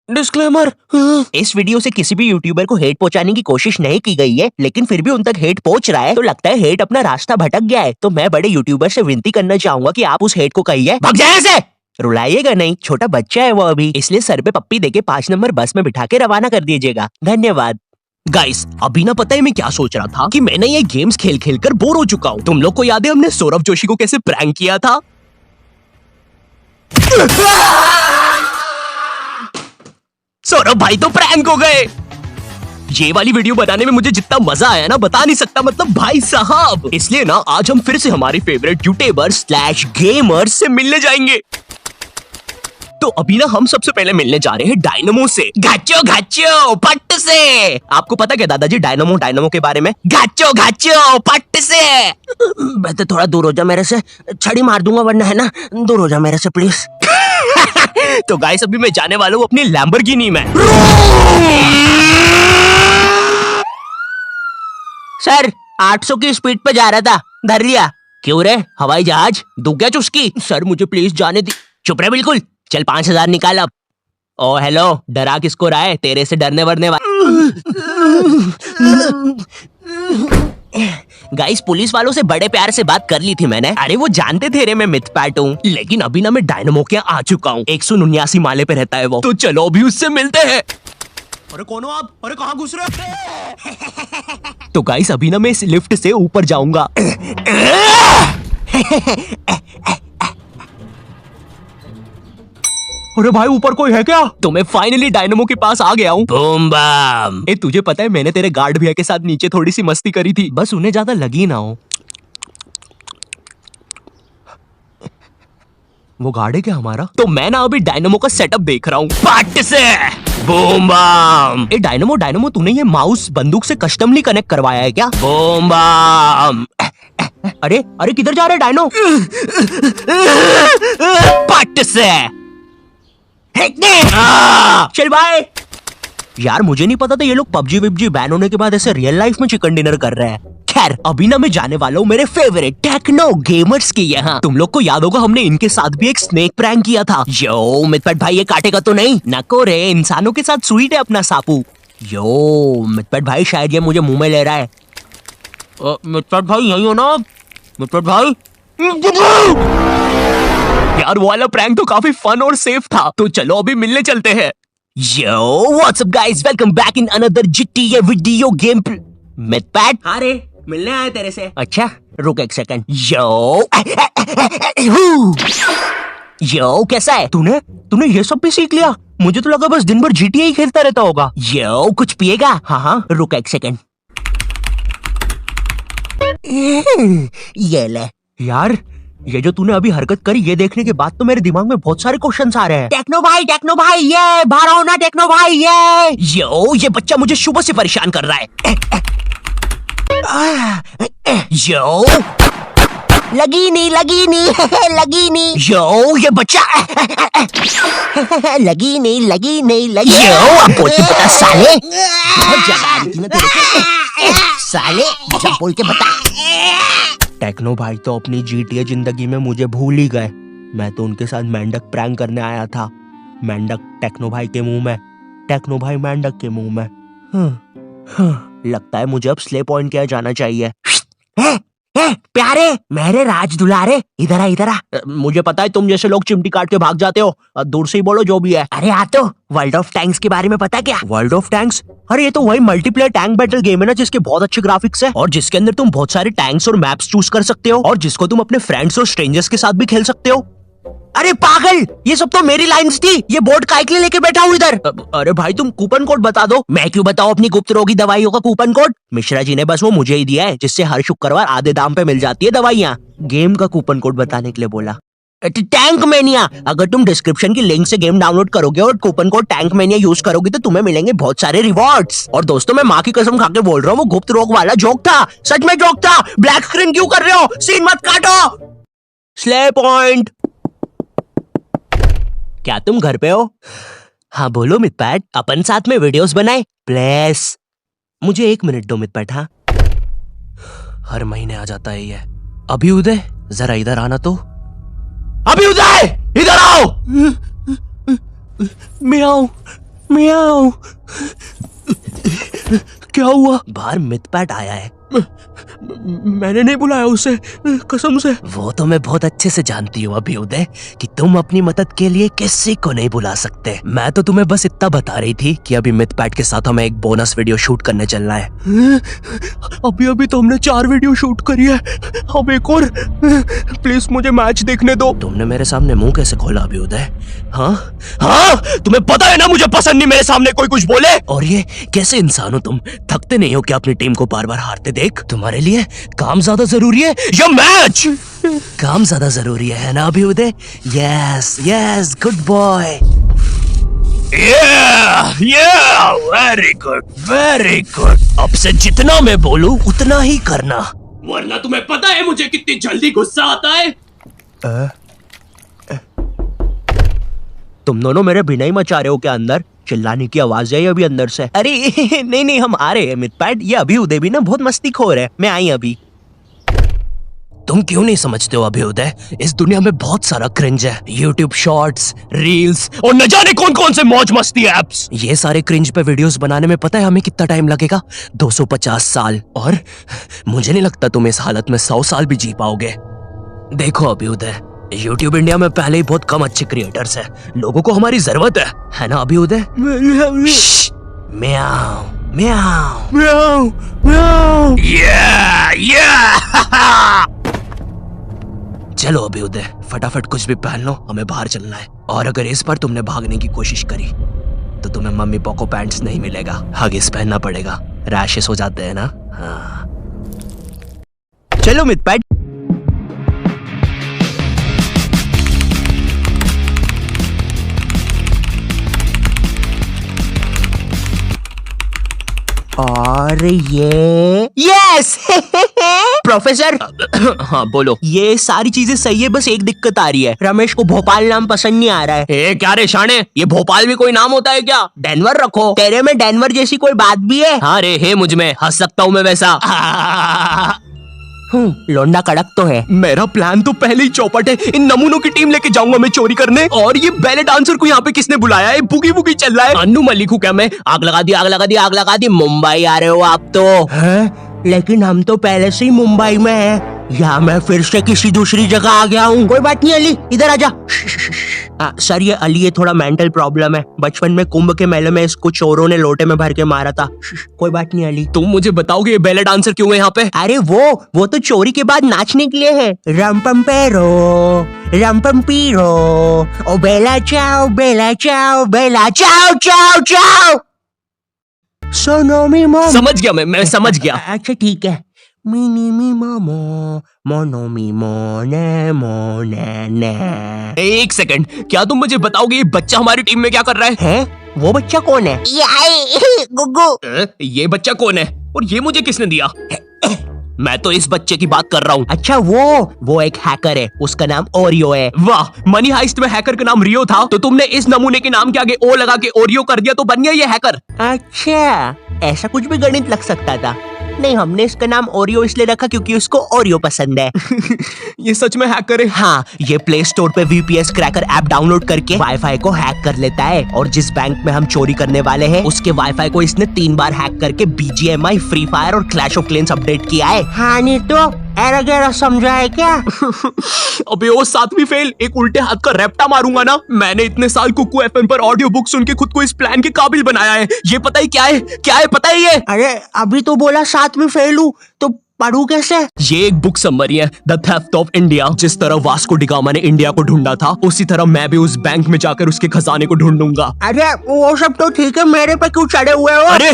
Disclaimer, इस video से किसी भी यूट्यूबर को हेट पहुंचाने की कोशिश नहीं की गई है, लेकिन फिर भी उन तक हेट पहुंच रहा है तो लगता है हेट अपना रास्ता भटक गया है। तो मैं बड़े यूट्यूबर से विनती करना चाहूंगा कि आप उस हेट को कहिए भाग जाए ऐसे। रुलाइएगा नहीं, छोटा बच्चा है वो अभी, इसलिए सर पे पप्पी देके 5 नंबर बस में बिठा के रवाना कर दीजिएगा। धन्यवाद। गाइस, अभी ना पता है मैं क्या सोच रहा था कि मैंने ये गेम्स खेल खेल कर बोर हो चुका हूँ। तुम लोग को याद है हमने सौरभ जोशी को कैसे प्रैंक किया था? सौरभ भाई तो प्रैंक हो गए। ये वाली वीडियो बनाने में मुझे जितना मजा आया ना बता नहीं सकता, मतलब भाई साहब। इसलिए ना आज हम फिर से हमारे फेवरेट यूट्यूबर्स स्लैश गेमर्स से मिलने जाएंगे। तो अभी ना हम सबसे पहले मिलने जा रहे हैं डायनामो से। घाचो घाचो पट से। आपको पता क्या दादाजी डायनामो के बारे में? घाचो घाचो पट से। बेटे थोड़ा दूर हो जा मेरे से, छड़ी मार दूंगा वरना, है ना? दूर हो जा मेरे से प्लीज। तो गाइस अभी मैं जाने वाला हूँ अपनी लैम्बोर्गिनी में। सर 800 की स्पीड पे जा रहा था, धर लिया। क्यों रे, हवाई जहाज दू क्या चुस्की? सर मुझे प्लीज जाने दी। चुप रहे बिल्कुल। चल 5000 निकाल अब। ओ हेलो, डरा किसको रहा है? तेरे से डरने वरने गाइस पुलिस वालों से बड़े प्यार से बात कर ली थी मैंने। अरे वो जानते थे रे मैं मिथपैट हूँ। लेकिन अभी ना मैं डायनामो के यहाँ आ चुका हूँ। 179 माले पे रहता है वो। तो चलो अभी उससे मिलते हैं। अरे कौन हो आप? अरे कहाँ घुस रहे हो? तो गाइस अभी ना मैं इस लिफ्ट से ऊपर जाऊंगा। अरे भाई ऊपर कोई है क्या? तो मैं फाइनली डायनामो के पास आ गया हूँ। Boom bam. ए तुझे पता है मैंने तेरे गार्ड भैया के साथ नीचे थोड़ी सी मस्ती करी थी, बस उन्हें ज्यादा लगी ना हो। वो गार्ड है क्या हमारा? तो मैं ना अभी डायनामो का सेटअप देख रहा हूँ। पट से बूम बम। ए डायनामो तूने ये माउस बंदूक से कस्टमली कनेक्ट करवाया है क्या? Boom bam. अरे अरे किधर जा रहा है डायनो? पट से चल बाय। यार मुझे नहीं पता था ये लोग पबजी विबजी बैन होने के बाद ऐसे रियल लाइफ में चिकन डिनर कर रहे हैं। खैर अभी ना मैं जाने वाला हूँ मेरे फेवरेट टेक्नो गेमर्स के यहाँ। तुम लोग को याद होगा हमने इनके साथ भी एक स्नेक प्रैंक किया था। यो मिथपट भाई ये काटेगा तो नहीं? नको रे, इंसानों के साथ स्वीट है अपना सापू। यो मिथपट भाई शायद ये मुझे मुंह में ले रहा है। मिथपट भाई यही हो ना? मिथपट भाई यार वो वाला प्रैंक तो काफी फन और सेफ था। तो चलो अभी मिलने चलते हैं। Yo what's up guys, welcome back in another GTA video game. Mithpat हाँ रे, मिलने आए तेरे से। अच्छा रुक एक सेकंड। यो कैसा है? तूने ये सब भी सीख लिया? मुझे तो लगा बस दिन भर GTA ही खेलता रहता होगा। यो कुछ पिएगा? हाँ रुक एक सेकंड। ये ले। यार ये जो तूने अभी हरकत करी ये देखने के बाद तो मेरे दिमाग में बहुत सारे क्वेश्चंस आ रहे हैं। टेक्नो भाई ये बाहर आओ ना। टेक्नो भाई ये बच्चा मुझे सुबह से परेशान कर रहा है। यो लगी नहीं लगी नहीं। यो ये बच्चा लगी नहीं। यो अब बोल के बता साले। बहुत ज्यादा आ रही थी ना तेरे को। साले जब बोल के बता। टेक्नो भाई तो अपनी GTA जिंदगी में मुझे भूल ही गए। मैं तो उनके साथ मेंढक प्रैंक करने आया था। मेंढक टेक्नो भाई के मुंह में, टेक्नो भाई मेंढक के मुंह में। लगता है मुझे अब स्ले पॉइंट किया जाना चाहिए। प्यारे मेरे राज दुलारे, इधर आ। मुझे पता है तुम जैसे लोग चिमटी काट के भाग जाते हो। दूर से ही बोलो जो भी है। अरे आ तो वर्ल्ड ऑफ टैंक्स के बारे में पता क्या? World of tanks? अरे ये तो वही मल्टीप्लेयर टैंक बैटल गेम है ना जिसके बहुत अच्छे ग्राफिक्स है और जिसके अंदर तुम बहुत सारे टैंक्स और मैप्स चूज कर सकते हो और जिसको तुम अपने फ्रेंड्स और स्ट्रेंजर्स के साथ भी खेल सकते हो। अरे पागल, ये सब तो मेरी लाइंस थी। ये बोर्ड काहे के लिए लेके बैठा हूँ इधर? अरे भाई तुम कूपन कोड बता दो। मैं क्यों बताऊँ अपनी गुप्त रोगी दवाइयों का कूपन कोड? मिश्रा जी ने बस वो मुझे ही दिया है जिससे हर शुक्रवार आधे दाम पे मिल जाती है दवाइयाँ। गेम का कूपन कोड बताने के लिए बोला। Tank mania. अगर तुम डिस्क्रिप्शन की लिंक से गेम डाउनलोड करोगे और coupon code tank mania use करोगे तो तुम्हें मिलेंगे बहुत सारे रिवॉर्ड्स। और दोस्तों मैं माँ की कसम खा के बोल रहा हूँ वो गुप्त रोग वाला जोक था, सच में जोक था। ब्लैक स्क्रीन क्यों कर रहे हो? सीन मत काटो। Slay point. क्या तुम घर पे हो? हाँ बोलो मिथपैट, अपन साथ में वीडियोस बनाए प्लीज। मुझे 1 मिनट दो मिथपैट। हाँ हर महीने आ जाता है ये। अभी उदय जरा इधर आना तो। अभी उदय इधर आओ। मैं आऊं। म्याऊ। क्या हुआ? बाहर मिथपैट आया है। मैंने नहीं बुलाया उसे, कसम से। वो तो मैं बहुत अच्छे से जानती हूँ अभ्युदय कि तुम अपनी मदद के लिए किसी को नहीं बुला सकते। मैं तो तुम्हें बस इतना बता रही थी कि अभी मिथपैट के साथ हमें एक बोनस वीडियो शूट करने चलना है। अभी तो हमने 4 वीडियो शूट करी है, अब एक और। प्लीज मुझे मैच देखने दो। तुमने मेरे सामने मुंह कैसे खोला अभ्युदय? हाँ हाँ, तुम्हें पता है ना मुझे पसंद नहीं मेरे सामने कोई कुछ बोले। और ये कैसे इंसान हो तुम? थकते नहीं हो कि अपनी टीम को बार बार हारते देख? तुम्हारे लिए काम ज्यादा जरूरी है या मैच? काम ज्यादा जरूरी है ना Abhyudaya? Yes yes, good boy. Very good very good. अब से जितना मैं बोलूं उतना ही करना, वरना तुम्हें पता है मुझे कितनी जल्दी गुस्सा आता है। तुम दोनों मेरे बिना ही मचा रहे हो क्या? अंदर चिल्लाने की आवाज आई अभी अंदर से। अरे नहीं नहीं, हम आ रहे हैं मिथपैट। ये अभ्युदय भी ना बहुत मस्तीखोर है। मैं आई अभी। तुम क्यों नहीं समझते हो अभ्युदय, इस दुनिया में बहुत सारा क्रिंज है। YouTube शॉर्ट्स, रील्स और न जाने कौन कौन से मौज मस्ती एप्स। ये सारे क्रिंज पे वीडियोस बनाने में पता है हमें कितना टाइम लगेगा? 250 साल। और मुझे नहीं लगता तुम इस हालत में 100 साल भी जी पाओगे। देखो अभ्युदय, YouTube इंडिया में पहले ही बहुत कम अच्छे क्रिएटर्स हैं। लोगों को हमारी जरूरत है ना अभ्युदय? म्याऊ म्याऊ म्याऊ म्याऊ। चलो अभ्युदय, फटाफट कुछ भी पहन लो, हमें बाहर चलना है। और अगर इस बार तुमने भागने की कोशिश करी तो तुम्हें मम्मी पोको पैंट्स नहीं मिलेगा, हगिस पहनना पड़ेगा। रैशेस हो जाते हैं ना। हाँ चलो मिथपैट। और ये यस प्रोफेसर। हाँ बोलो। ये सारी चीजें सही है, बस एक दिक्कत आ रही है। रमेश को भोपाल नाम पसंद नहीं आ रहा है। ए क्या रे शाणे, ये भोपाल भी कोई नाम होता है क्या? डेनवर रखो। तेरे में डेनवर जैसी कोई बात भी है? हाँ रे, है मुझ में, हंस सकता हूँ मैं वैसा। लोंडा कड़क तो है। मेरा प्लान तो पहले ही चौपट है। इन नमूनों की टीम लेके जाऊंगा मैं चोरी करने। और ये बैले डांसर को यहाँ पे किसने बुलाया है? बुगी बुगी चल रहा है। अन्नू मलिक हूँ क्या मैं? आग लगा दी आग लगा दी आग लगा दी। मुंबई आ रहे हो आप तो? हैं? लेकिन हम तो पहले से ही मुंबई में हैं। या मैं फिर से किसी दूसरी जगह आ गया हूँ? कोई बात नहीं अली, इधर आजा। सर ये अली ये थोड़ा मेंटल प्रॉब्लम है। बचपन में कुंभ के मेले में इसको चोरों ने लोटे में भर के मारा था। कोई बात नहीं अली। तुम मुझे बताओगे ये बैले डांसर क्यों है यहाँ पे? अरे वो तो चोरी के बाद नाचने के लिए है। रमपम पेरो रमपम पीरो, ओ बेला चाओ बेला चाओ बेला चाओ चाओ चाओ। सोनो मी मम। समझ गया मैं समझ गया। अच्छा ठीक है। मिनी मी मोमो मोनो मी मोने मोने ने। एक सेकंड, क्या तुम मुझे बताओगे ये बच्चा हमारी टीम में क्या कर रहा है? हैं? वो बच्चा कौन है? गुग्गू। ये बच्चा कौन है और ये मुझे किसने दिया? मैं तो इस बच्चे की बात कर रहा हूँ। अच्छा वो एक हैकर है, उसका नाम ओरियो है। वाह, मनी हाइस्ट में हैकर का नाम रियो था, तो तुमने इस नमूने के नाम के आगे ओ लगा के ओरियो कर दिया, तो बन गया ये हैकर। अच्छा, ऐसा कुछ भी गणित लग सकता था। नहीं, हमने इसका नाम ओरियो इसलिए रखा क्योंकि उसको ओरियो पसंद है। ये सच में हैकर है? हाँ, ये प्ले स्टोर पे VPS क्रैकर ऐप डाउनलोड करके वाईफाई को हैक कर लेता है। और जिस बैंक में हम चोरी करने वाले हैं उसके वाईफाई को इसने 3 बार हैक करके BGMI, फ्री फायर और क्लैश ऑफ क्लैंस अपडेट किया है। हाँ नहीं तो एरा गैरा समझा है क्या? अबे वो 7वीं फेल, एक उल्टे हाथ का रैप्टा मारूंगा ना। मैंने इतने साल कुकू FM पर ऑडियो बुक सुन के खुद को इस प्लान के काबिल बनाया है। ये पता ही क्या है पता है ये? अरे अभी तो बोला 7वीं फेल हूँ, तो पढ़ू कैसे? ये एक बुक समरी है, द थेफ्ट ऑफ इंडिया। जिस तरह वास्को डिगामा ने इंडिया को ढूंढा था, उसी तरह मैं भी उस बैंक में जाकर उसके खजाने को ढूंढूंगा। अरे वो सब तो ठीक है, मेरे पे क्यों चढ़े हुए हो? अरे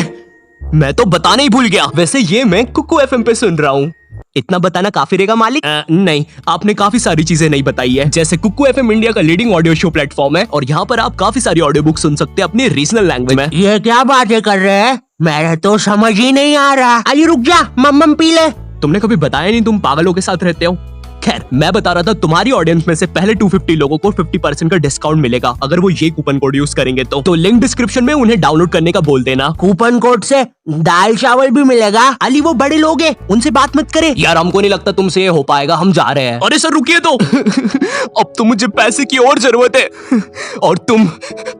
मैं तो बताना ही भूल गया, वैसे ये मैं कुकू FM पे सुन रहा हूँ। इतना बताना काफी रहेगा मालिक? नहीं, आपने काफी सारी चीजें नहीं बताई है। जैसे कुकू FM इंडिया का लीडिंग ऑडियो शो प्लेटफॉर्म है और यहाँ पर आप काफी सारी ऑडियो बुक सुन सकते हैं अपनी रीजनल लैंग्वेज में। ये क्या बातें कर रहे हैं? मेरे तो समझ ही नहीं आ रहा। अली रुक जा, मम्मम पी ले। तुमने कभी बताया नहीं तुम पागलों के साथ रहते हो? खैर मैं बता रहा था तुम्हारी ऑडियंस में से पहले 250 लोगों को 50% का डिस्काउंट मिलेगा अगर वो ये कूपन कोड यूज करेंगे तो लिंक डिस्क्रिप्शन में उन्हें डाउनलोड करने का बोल देना। कूपन कोड से दाल चावल भी मिलेगा। अली वो बड़े लोग हैं, उनसे बात मत करे। यार हमको नहीं लगता तुमसे ये हो पाएगा, हम जा रहे हैं। अरे सर रुकिए तो अब तो मुझे पैसे की और जरूरत है और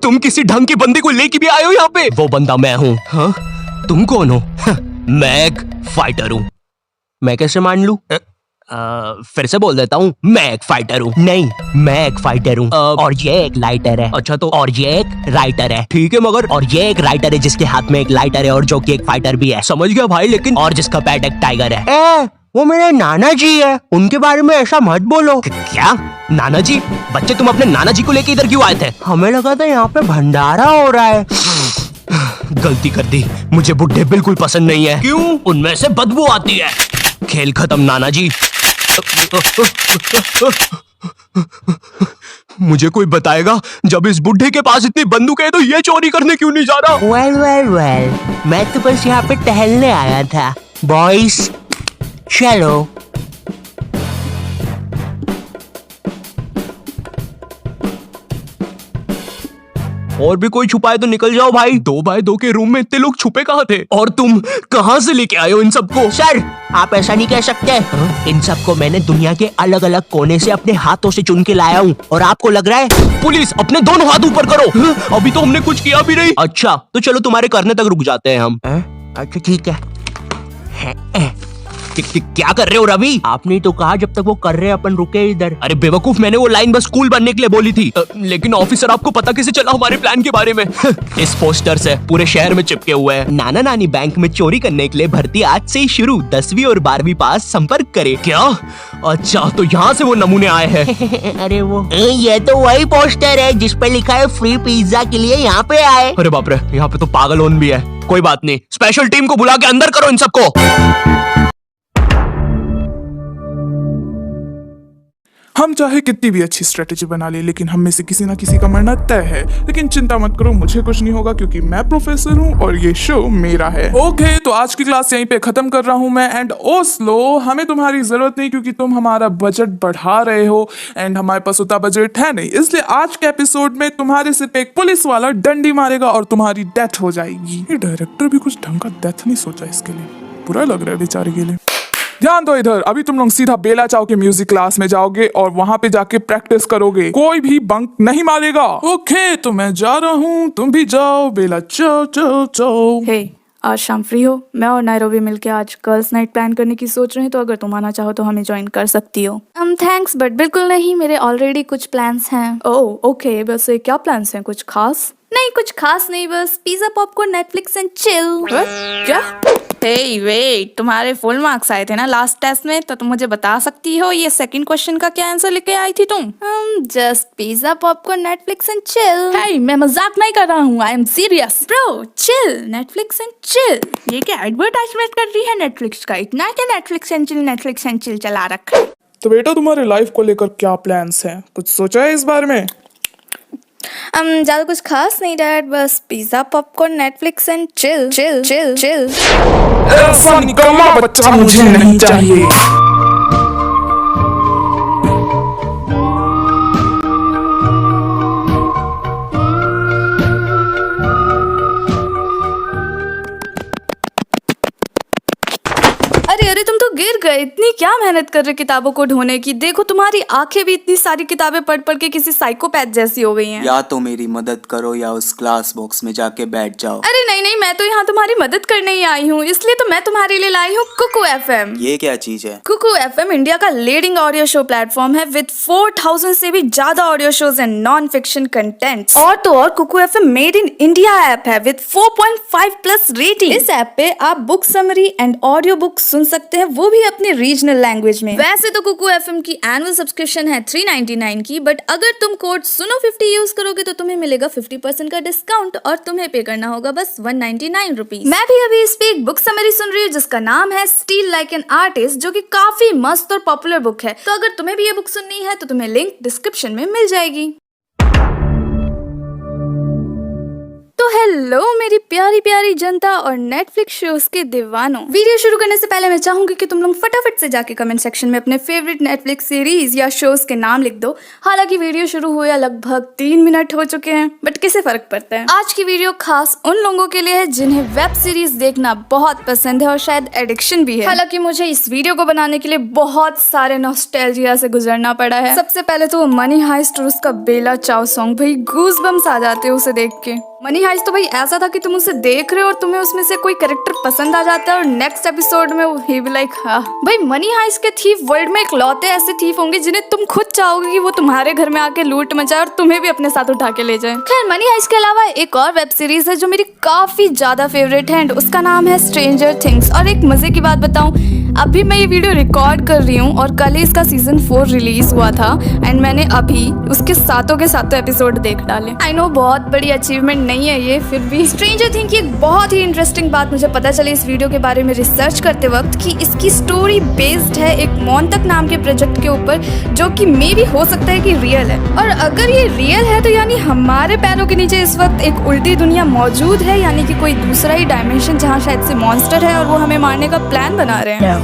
तुम किसी ढंग के बंदे को लेके भी आए हो यहाँ पे। वो बंदा मैं हूँ। हाँ तुम कौन हो? मैं एक फाइटर हूँ। मैं कैसे मान लूं? फिर से बोल देता हूँ, मैं एक फाइटर हूँ। नहीं, मैं एक फाइटर हूँ और ये एक लाइटर है। अच्छा तो और ये एक राइटर है। ठीक है मगर और ये एक राइटर है जिसके हाथ में एक लाइटर है और जो कि एक फाइटर भी है। समझ गया भाई, लेकिन और जिसका पेट एक टाइगर है। वो मेरे नाना जी है, उनके बारे में ऐसा मत बोलो। क्या नाना जी? बच्चे तुम अपने नाना जी को लेके इधर क्यों आए थे? हमें लगा था यहाँ पे भंडारा हो रहा है। गलती कर दी, मुझे बुड्ढे बिल्कुल पसंद नहीं है। क्यों? उनमें से बदबू आती है। खेल खत्म नाना जी। मुझे कोई बताएगा जब इस बुड्ढे के पास इतनी बंदूक है तो ये चोरी करने क्यों नहीं जा रहा? वेल, मैं तो बस यहाँ पे टहलने आया था। बॉयज चलो। और भी कोई छुपाए तो निकल जाओ भाई। 2 बाय 2 के रूम में इतने लोग छुपे कहाँ थे? और तुम कहाँ से लेके आए हो इन सबको? सर आप ऐसा नहीं कह सकते। इन सबको मैंने दुनिया के अलग अलग कोने से अपने हाथों से चुन के लाया हूँ और आपको लग रहा है? पुलिस अपने दोनों हाथ ऊपर करो। अभी तो हमने कुछ किया भी नहीं। अच्छा तो चलो तुम्हारे करने तक रुक जाते हैं हम। अच्छा ठीक है। क्या कर रहे हो रवि? आपने तो कहा जब तक वो कर रहे अपन रुके इधर। अरे बेवकूफ, मैंने वो लाइन बस कूल बनने के लिए बोली थी। लेकिन ऑफिसर आपको पता कैसे चला हमारे प्लान के बारे में? इस पोस्टर से पूरे शहर में चिपके हुए हैं। नाना नानी बैंक में चोरी करने के लिए भर्ती आज से ही शुरू। 10वीं और 12वीं पास संपर्क करे। क्या? अच्छा तो यहाँ से वो नमूने आए हैं। अरे वो ये तो वही पोस्टर है जिस पे लिखा है फ्री पिज्जा के लिए यहाँ पे आए। अरे बाप रे, यहाँ पे तो पागलोन भी है। कोई बात नहीं, स्पेशल टीम को बुला के अंदर करो इन सबको। हम चाहे कितनी भी अच्छी स्ट्रेटेजी बना ले, लेकिन हम में से किसी ना किसी का मरना तय है। लेकिन चिंता मत करो, मुझे कुछ नहीं होगा क्योंकि मैं प्रोफेसर हूँ और ये शो मेरा है। ओके तो आज की क्लास यहीं पे खत्म कर रहा हूँ मैं। एंड ओस्लो, हमें तुम्हारी जरूरत नहीं क्योंकि तुम हमारा बजट बढ़ा रहे हो एंड हमारे पास उतना बजट है नहीं। इसलिए आज के एपिसोड में तुम्हारे सिर पे एक पुलिस वाला डंडी मारेगा और तुम्हारी डेथ हो जाएगी। ये डायरेक्टर भी कुछ ढंग का डेथ नहीं सोचा इसके लिए, बुरा लग रहा है बेचारे के लिए। ध्यान दो इधर, अभी तुम लोग सीधा बेला चाव के म्यूजिक क्लास में जाओगे और वहां पे जाके प्रैक्टिस करोगे। कोई भी बंक नहीं मारेगा। ओके तो मैं जा रहा हूँ, तुम भी जाओ। बेला चाओ चाओ चाओ। हे आज शाम फ्री हो? मैं और नायरोबी मिलके आज गर्ल्स नाइट प्लान करने की सोच रहे हैं, तो अगर तुम आना चाहो तो हमें ज्वाइन कर सकती हो। थैंक्स बट बिल्कुल नहीं, मेरे ऑलरेडी कुछ प्लान्स हैं। ओह ओके, वैसे क्या प्लान्स हैं? कुछ खास? नहीं कुछ खास नहीं, बस pizza popcorn Netflix and chill. क्या? हे वेट, तुम्हारे फुल मार्क्स आए थे ना लास्ट टेस्ट में, तो तुम मुझे बता सकती हो ये सेकंड क्वेश्चन का क्या आंसर लेके आई थी तुम? Just pizza popcorn Netflix and chill. Hey मैं मजाक नहीं कर रहा हूँ, I am serious bro. Chill, Netflix and chill. ये क्या एडवर्टाइजमेंट कर रही है नेटफ्लिक्स का? इतना क्या नेटफ्लिक्स एंड चिल चला रखा है? तो बेटा तुम्हारे लाइफ को लेकर क्या प्लान्स हैं? कुछ सोचा है इस बारे में? ज्यादा कुछ खास नहीं डैड, बस pizza popcorn Netflix and chill chill chill chill. ऐसा निकम्मा बच्चा मुझे नहीं चाहिए। अरे अरे तुम तो गिर गए। इतनी क्या मेहनत कर रहे किताबों को ढोने की? देखो तुम्हारी आंखें भी इतनी सारी किताबें पढ़ पढ़ के किसी साइकोपैथ जैसी हो गई हैं। या तो मेरी मदद करो या उस क्लास बॉक्स में जाके बैठ जाओ। अरे नहीं नहीं, मैं तो यहाँ तुम्हारी मदद करने ही आई हूँ, इसलिए तो मैं तुम्हारे लिए लाई हूँ कुकू एफएम। ये क्या चीज है? कुकू एफएम इंडिया का लीडिंग ऑडियो शो प्लेटफॉर्म है विद 4000 से भी ज्यादा audio shows and non fiction content. और तो और Kuku FM made in India app है विद 4.5 प्लस रेटिंग। इस ऐप पे आप book summary and audio book सुन सकते हैं, वो भी अपने रीजनल लैंग्वेज में। वैसे तो कुकू एफएम की एनुअल सब्सक्रिप्शन है 399 की, बट अगर तुम कोड सुनो 50 यूज करोगे तो तुम्हें मिलेगा 50% का डिस्काउंट और तुम्हें पे करना होगा बस 199 रुपीज। मैं भी अभी इस पे एक बुक समरी सुन रही हूँ जिसका नाम है स्टील लाइक एन आर्टिस्ट, जो कि काफी मस्त और पॉपुलर बुक है। तो अगर तुम्हें भी ये बुक सुननी है तो तुम्हें लिंक डिस्क्रिप्शन में मिल जाएगी। तो हेलो मेरी प्यारी प्यारी जनता और नेटफ्लिक्स शोज के दीवानों, वीडियो शुरू करने से पहले मैं चाहूंगी कि तुम लोग फटाफट से जाके कमेंट सेक्शन में अपने फेवरेट नेटफ्लिक्स सीरीज या शोज के नाम लिख दो। हालांकि वीडियो शुरू हुए लगभग 3 मिनट हो चुके हैं, बट किसे फर्क पड़ता है। आज की वीडियो खास उन लोगों के लिए है जिन्हें वेब सीरीज देखना बहुत पसंद है और शायद एडिक्शन भी है। हालांकि मुझे इस वीडियो को बनाने के लिए बहुत सारे नॉस्टैल्जिया से गुजरना पड़ा है। सबसे पहले तो मनी हाइस्ट और उसका बेला चाव सॉन्ग, भाई गूज बम्स आ जाते हैं उसे देख के। मनी हाइस्ट तो भाई ऐसा था कि तुम उसे देख रहे हो और तुम्हें उसमें से कोई कैरेक्टर पसंद आ जाता है और नेक्स्ट एपिसोड में ही भी लाइक हाँ भाई मनी हाइस्ट के थीफ वर्ल्ड में इकलौते ऐसे थीफ होंगे जिन्हें तुम खुद चाहोगे कि वो तुम्हारे घर में आके लूट मचाए और तुम्हें भी अपने साथ उठा के ले जाए। खैर मनी हाइस्ट के अलावा एक और वेब सीरीज है जो मेरी काफी ज्यादा फेवरेट है, उसका नाम है स्ट्रेंजर थिंग्स। और एक मजे की बात बताऊं, अभी मैं ये वीडियो रिकॉर्ड कर रही हूँ और कल ही इसका सीजन 4 रिलीज हुआ था एंड मैंने अभी उसके सातों के सातों एपिसोड देख डाले। आई नो बहुत बड़ी अचीवमेंट नहीं है ये, फिर भी स्ट्रेंजर थिंग्स की एक बहुत ही इंटरेस्टिंग बात मुझे पता चली इस वीडियो के बारे में रिसर्च करते वक्त कि इसकी स्टोरी बेस्ड है एक मोंतक नाम के प्रोजेक्ट के ऊपर, जो कि मे भी हो सकता है कि रियल है। और अगर ये रियल है तो यानी हमारे पैरों के नीचे इस वक्त एक उल्टी दुनिया मौजूद है, यानी कि कोई दूसरा ही डायमेंशन जहाँ शायद से मॉन्स्टर है और वो हमें मारने का प्लान बना रहे हैं।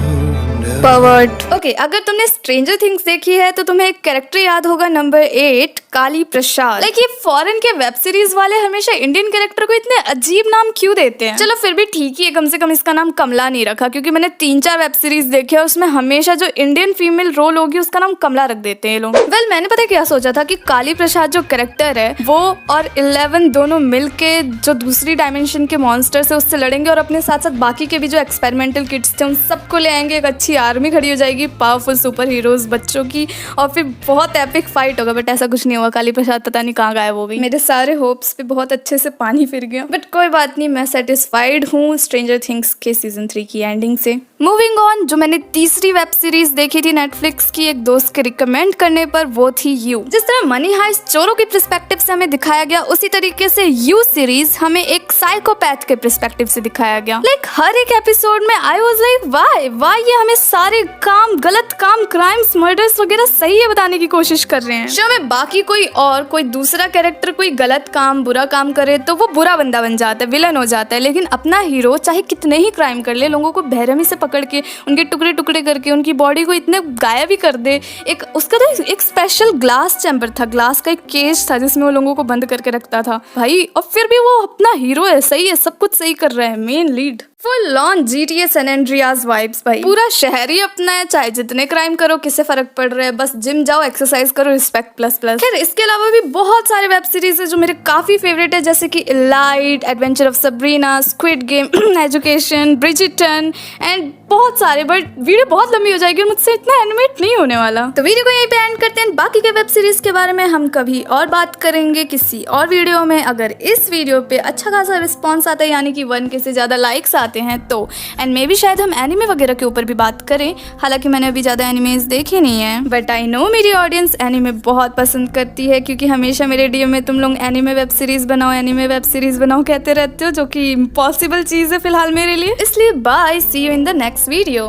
पर्वर्ट। ओके, अगर तुमने स्ट्रेंजर थिंग्स देखी है तो तुम्हें एक कैरेक्टर याद होगा, नंबर 8 काली प्रसाद। लाइक ये फॉरेन के वेब सीरीज वाले हमेशा इंडियन कैरेक्टर को इतने अजीब नाम क्यों देते हैं? चलो फिर भी ठीक ही है, कम से कम इसका नाम कमला नहीं रखा, क्योंकि मैंने 3-4 वेब सीरीज देखे और उसमें हमेशा जो इंडियन फीमेल रोल होगी उसका नाम कमला रख देते हैं लोग। वेल मैंने पता है क्या सोचा था कि काली प्रसाद जो कैरेक्टर है वो और 11 दोनों मिलके जो दूसरी डायमेंशन के मॉन्स्टर से उससे लड़ेंगे और अपने साथ साथ बाकी के भी जो एक्सपेरिमेंटल किड्स थे उन सबको ले आएंगे। एक अच्छी आर्मी खड़ी हो जाएगी पावरफुल सुपर हीरोज बच्चों की और फिर बहुत एपिक फाइट होगा। बट ऐसा कुछ नहीं हुआ, काली प्रसाद पता नहीं कहाँ गायब हो गई। मेरे सारे होप्स पे बहुत अच्छे से पानी फिर गया, बट कोई बात नहीं, मैं सेटिस्फाइड हूँ स्ट्रेंजर थिंग्स के सीजन 3 की एंडिंग से। मूविंग ऑन, जो मैंने तीसरी वेब सीरीज देखी थी नेटफ्लिक्स की एक दोस्त के रिकमेंड करने पर, वो थी यू। जिस तरह मनी हाइस्ट चोरों के पर्सपेक्टिव से हमें दिखाया गया, उसी तरीके से यू सीरीज हमें एक साइकोपैथ के पर्सपेक्टिव से दिखाया गया। लाइक हर एक एपिसोड में आई वाज लाइक वाह ये हमें सारे काम, गलत काम, क्राइम्स, मर्डर्स वगैरह सही है बताने की कोशिश कर रहे हैं। शो में बाकी कोई दूसरा कैरेक्टर कोई गलत काम, बुरा काम करे तो वो बुरा बंदा बन जाता है, विलन हो जाता है, लेकिन अपना हीरो चाहे कितने ही क्राइम कर ले, लोगों को बेरहमी से पकड़ के उनके टुकड़े टुकड़े करके उनकी बॉडी को इतने गायब ही कर दे। एक उसका तो एक स्पेशल ग्लास चैम्बर था, ग्लास का एक केज था जिसमें वो लोगों को बंद करके रखता था भाई, और फिर भी वो अपना हीरो है, सही है, सब कुछ सही कर रहा है, main lead. Full on GTA San Andreas vibes भाई, पूरा शहर ही अपना है, चाहे जितने क्राइम करो किसे फर्क पड़ रहा है, बस जिम जाओ, एक्सरसाइज करो, रिस्पेक्ट प्लस प्लस। खैर इसके अलावा भी बहुत सारे वेब सीरीज है जो मेरे काफी फेवरेट है, जैसे कि Elite, adventure of Sabrina, squid game, education, Bridgerton and बहुत सारे। बट वीडियो बहुत लंबी हो जाएगी और मुझसे इतना एनिमेट नहीं होने वाला, तो वीडियो को यहीं पे एंड करते हैं। बाकी के वेब सीरीज के बारे में हम कभी और बात करेंगे किसी और वीडियो में। अगर इस वीडियो पे अच्छा खासा रिस्पॉन्स आता है, यानी कि 1K से ज्यादा लाइक्स आते हैं तो एंड मे बी शायद हम एनिमे वगैरह के ऊपर भी बात करें। हालांकि मैंने अभी ज्यादा एनिमेज देखे नहीं है, बट आई नो मेरी ऑडियंस एनिमे बहुत पसंद करती है, क्योंकि हमेशा मेरे डीएम में तुम लोग एनिमे वेब सीरीज बनाओ कहते रहते हो, जो कि इम्पॉसिबल चीज है फिलहाल मेरे लिए। इसलिए bye, see you in the next video.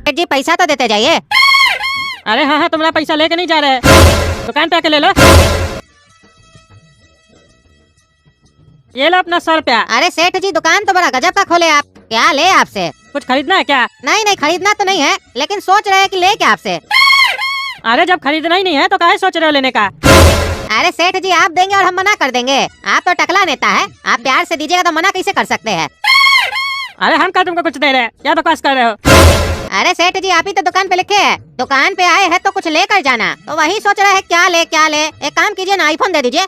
जी पैसा तो देते जाइए। अरे हाँ तुम्हारा पैसा लेके नहीं जा रहे, दुकान पे आके ले लो। ये लो अपना 100 रुपया। अरे सेठ जी दुकान तो बड़ा गजब का खोले आप, क्या ले आपसे? कुछ खरीदना है क्या? नहीं खरीदना तो नहीं है, लेकिन सोच रहे हैं कि ले क्या आपसे। अरे जब खरीदना ही नहीं है तो काहे सोच रहे हो लेने का? अरे सेठ जी आप देंगे और हम मना कर देंगे? आप तो टकला नेता है, आप प्यार से दीजिएगा तो मना कैसे कर सकते हैं? अरे हम क्या तुमको कुछ दे रहे हैं, क्या बकवास कर रहे हो? अरे सेठ जी आप ही तो दुकान पे लिखे हैं, दुकान पे आए हैं तो कुछ लेकर जाना, तो वही सोच रहे हैं क्या ले। एक काम कीजिए ना, आईफोन दे दीजिए।